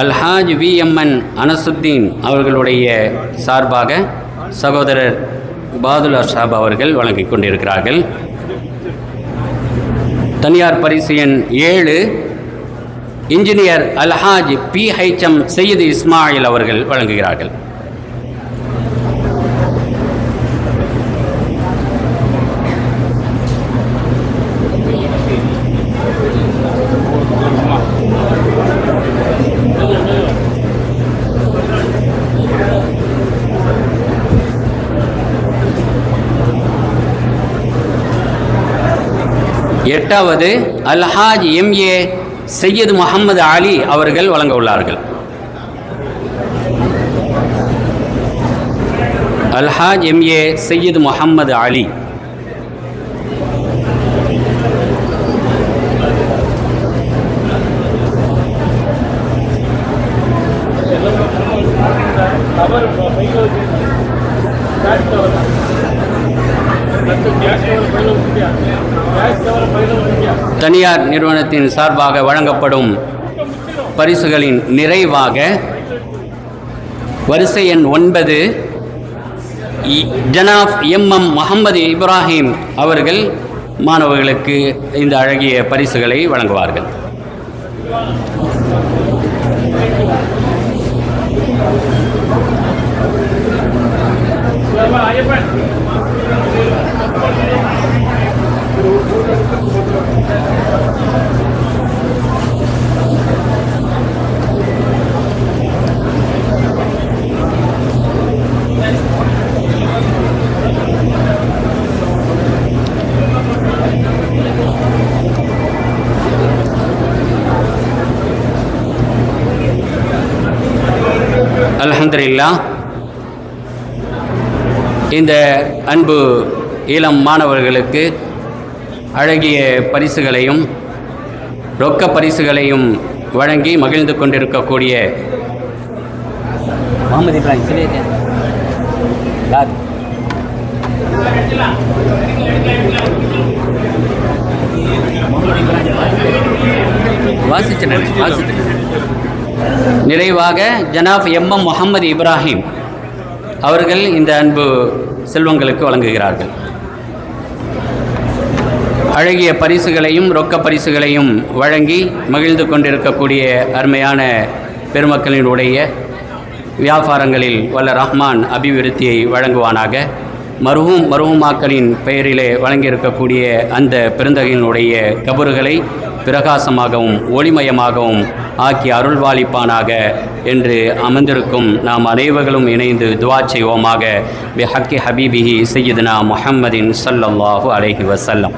அல்ஹாஜ் VMN அனசுத்தீன் அவர்களுடைய சார்பாக சகோதரர் பாதுல் அஷாப் அவர்கள் வழங்கிக் கொண்டிருக்கிறார்கள். தனியார் பரிசு எண் 7 இன்ஜினியர் அல்ஹாஜ் PHM சையது இஸ்மாயில் அவர்கள் வழங்குகிறார்கள். எட்டாவது அல்ஹாஜ் MA சையது முகமது அலி அவர்கள் வழங்க உள்ளார்கள். அல்ஹாஜ் MA சையது முகமது அலி. தனியார் நிறுவனத்தின் சார்பாக வழங்கப்படும் பரிசுகளின் நிறைவாக வரிசை எண் 9 ஜனாப் MM முகமது இப்ராஹிம் அவர்கள் மாணவர்களுக்கு இந்த அழகிய பரிசுகளை வழங்குவார்கள். அல்ஹம்துலில்லாஹ், இந்த அன்பு இளம் மாணவர்களுக்கு அழகிய பரிசுகளையும் ரொக்க பரிசுகளையும் வழங்கி மகிழ்ந்து கொண்டிருக்கக்கூடிய முகமது இப்ராஹிம் நிறைவாக ஜனாப் எம் முகமது இப்ராஹிம் அவர்கள் இந்த அன்பு செல்வங்களுக்கு வழங்குகிறார்கள். அழகிய பரிசுகளையும் ரொக்க பரிசுகளையும் வழங்கி மகிழ்ந்து கொண்டிருக்கக்கூடிய அருமையான பெருமக்களினுடைய வியாபாரங்களில் வல்ல ரஹ்மான் அபிவிருத்தியை வழங்குவானாக. மருஹூமாக்களின் பெயரிலே வழங்கியிருக்கக்கூடிய அந்த பெருந்தகையினுடைய கபறுகளை பிரகாசமாகவும் ஒளிமயமாகவும் ஆக்கி அருள்வாளிப்பானாக என்று அமர்ந்திருக்கும் நாம் அனைவர்களும் இணைந்து துவா செய்வோமாக. பிஹக்கி ஹபீபிஹி சையதுனா முஹம்மதின் ஸல்லல்லாஹு அலைஹி வஸல்லம்.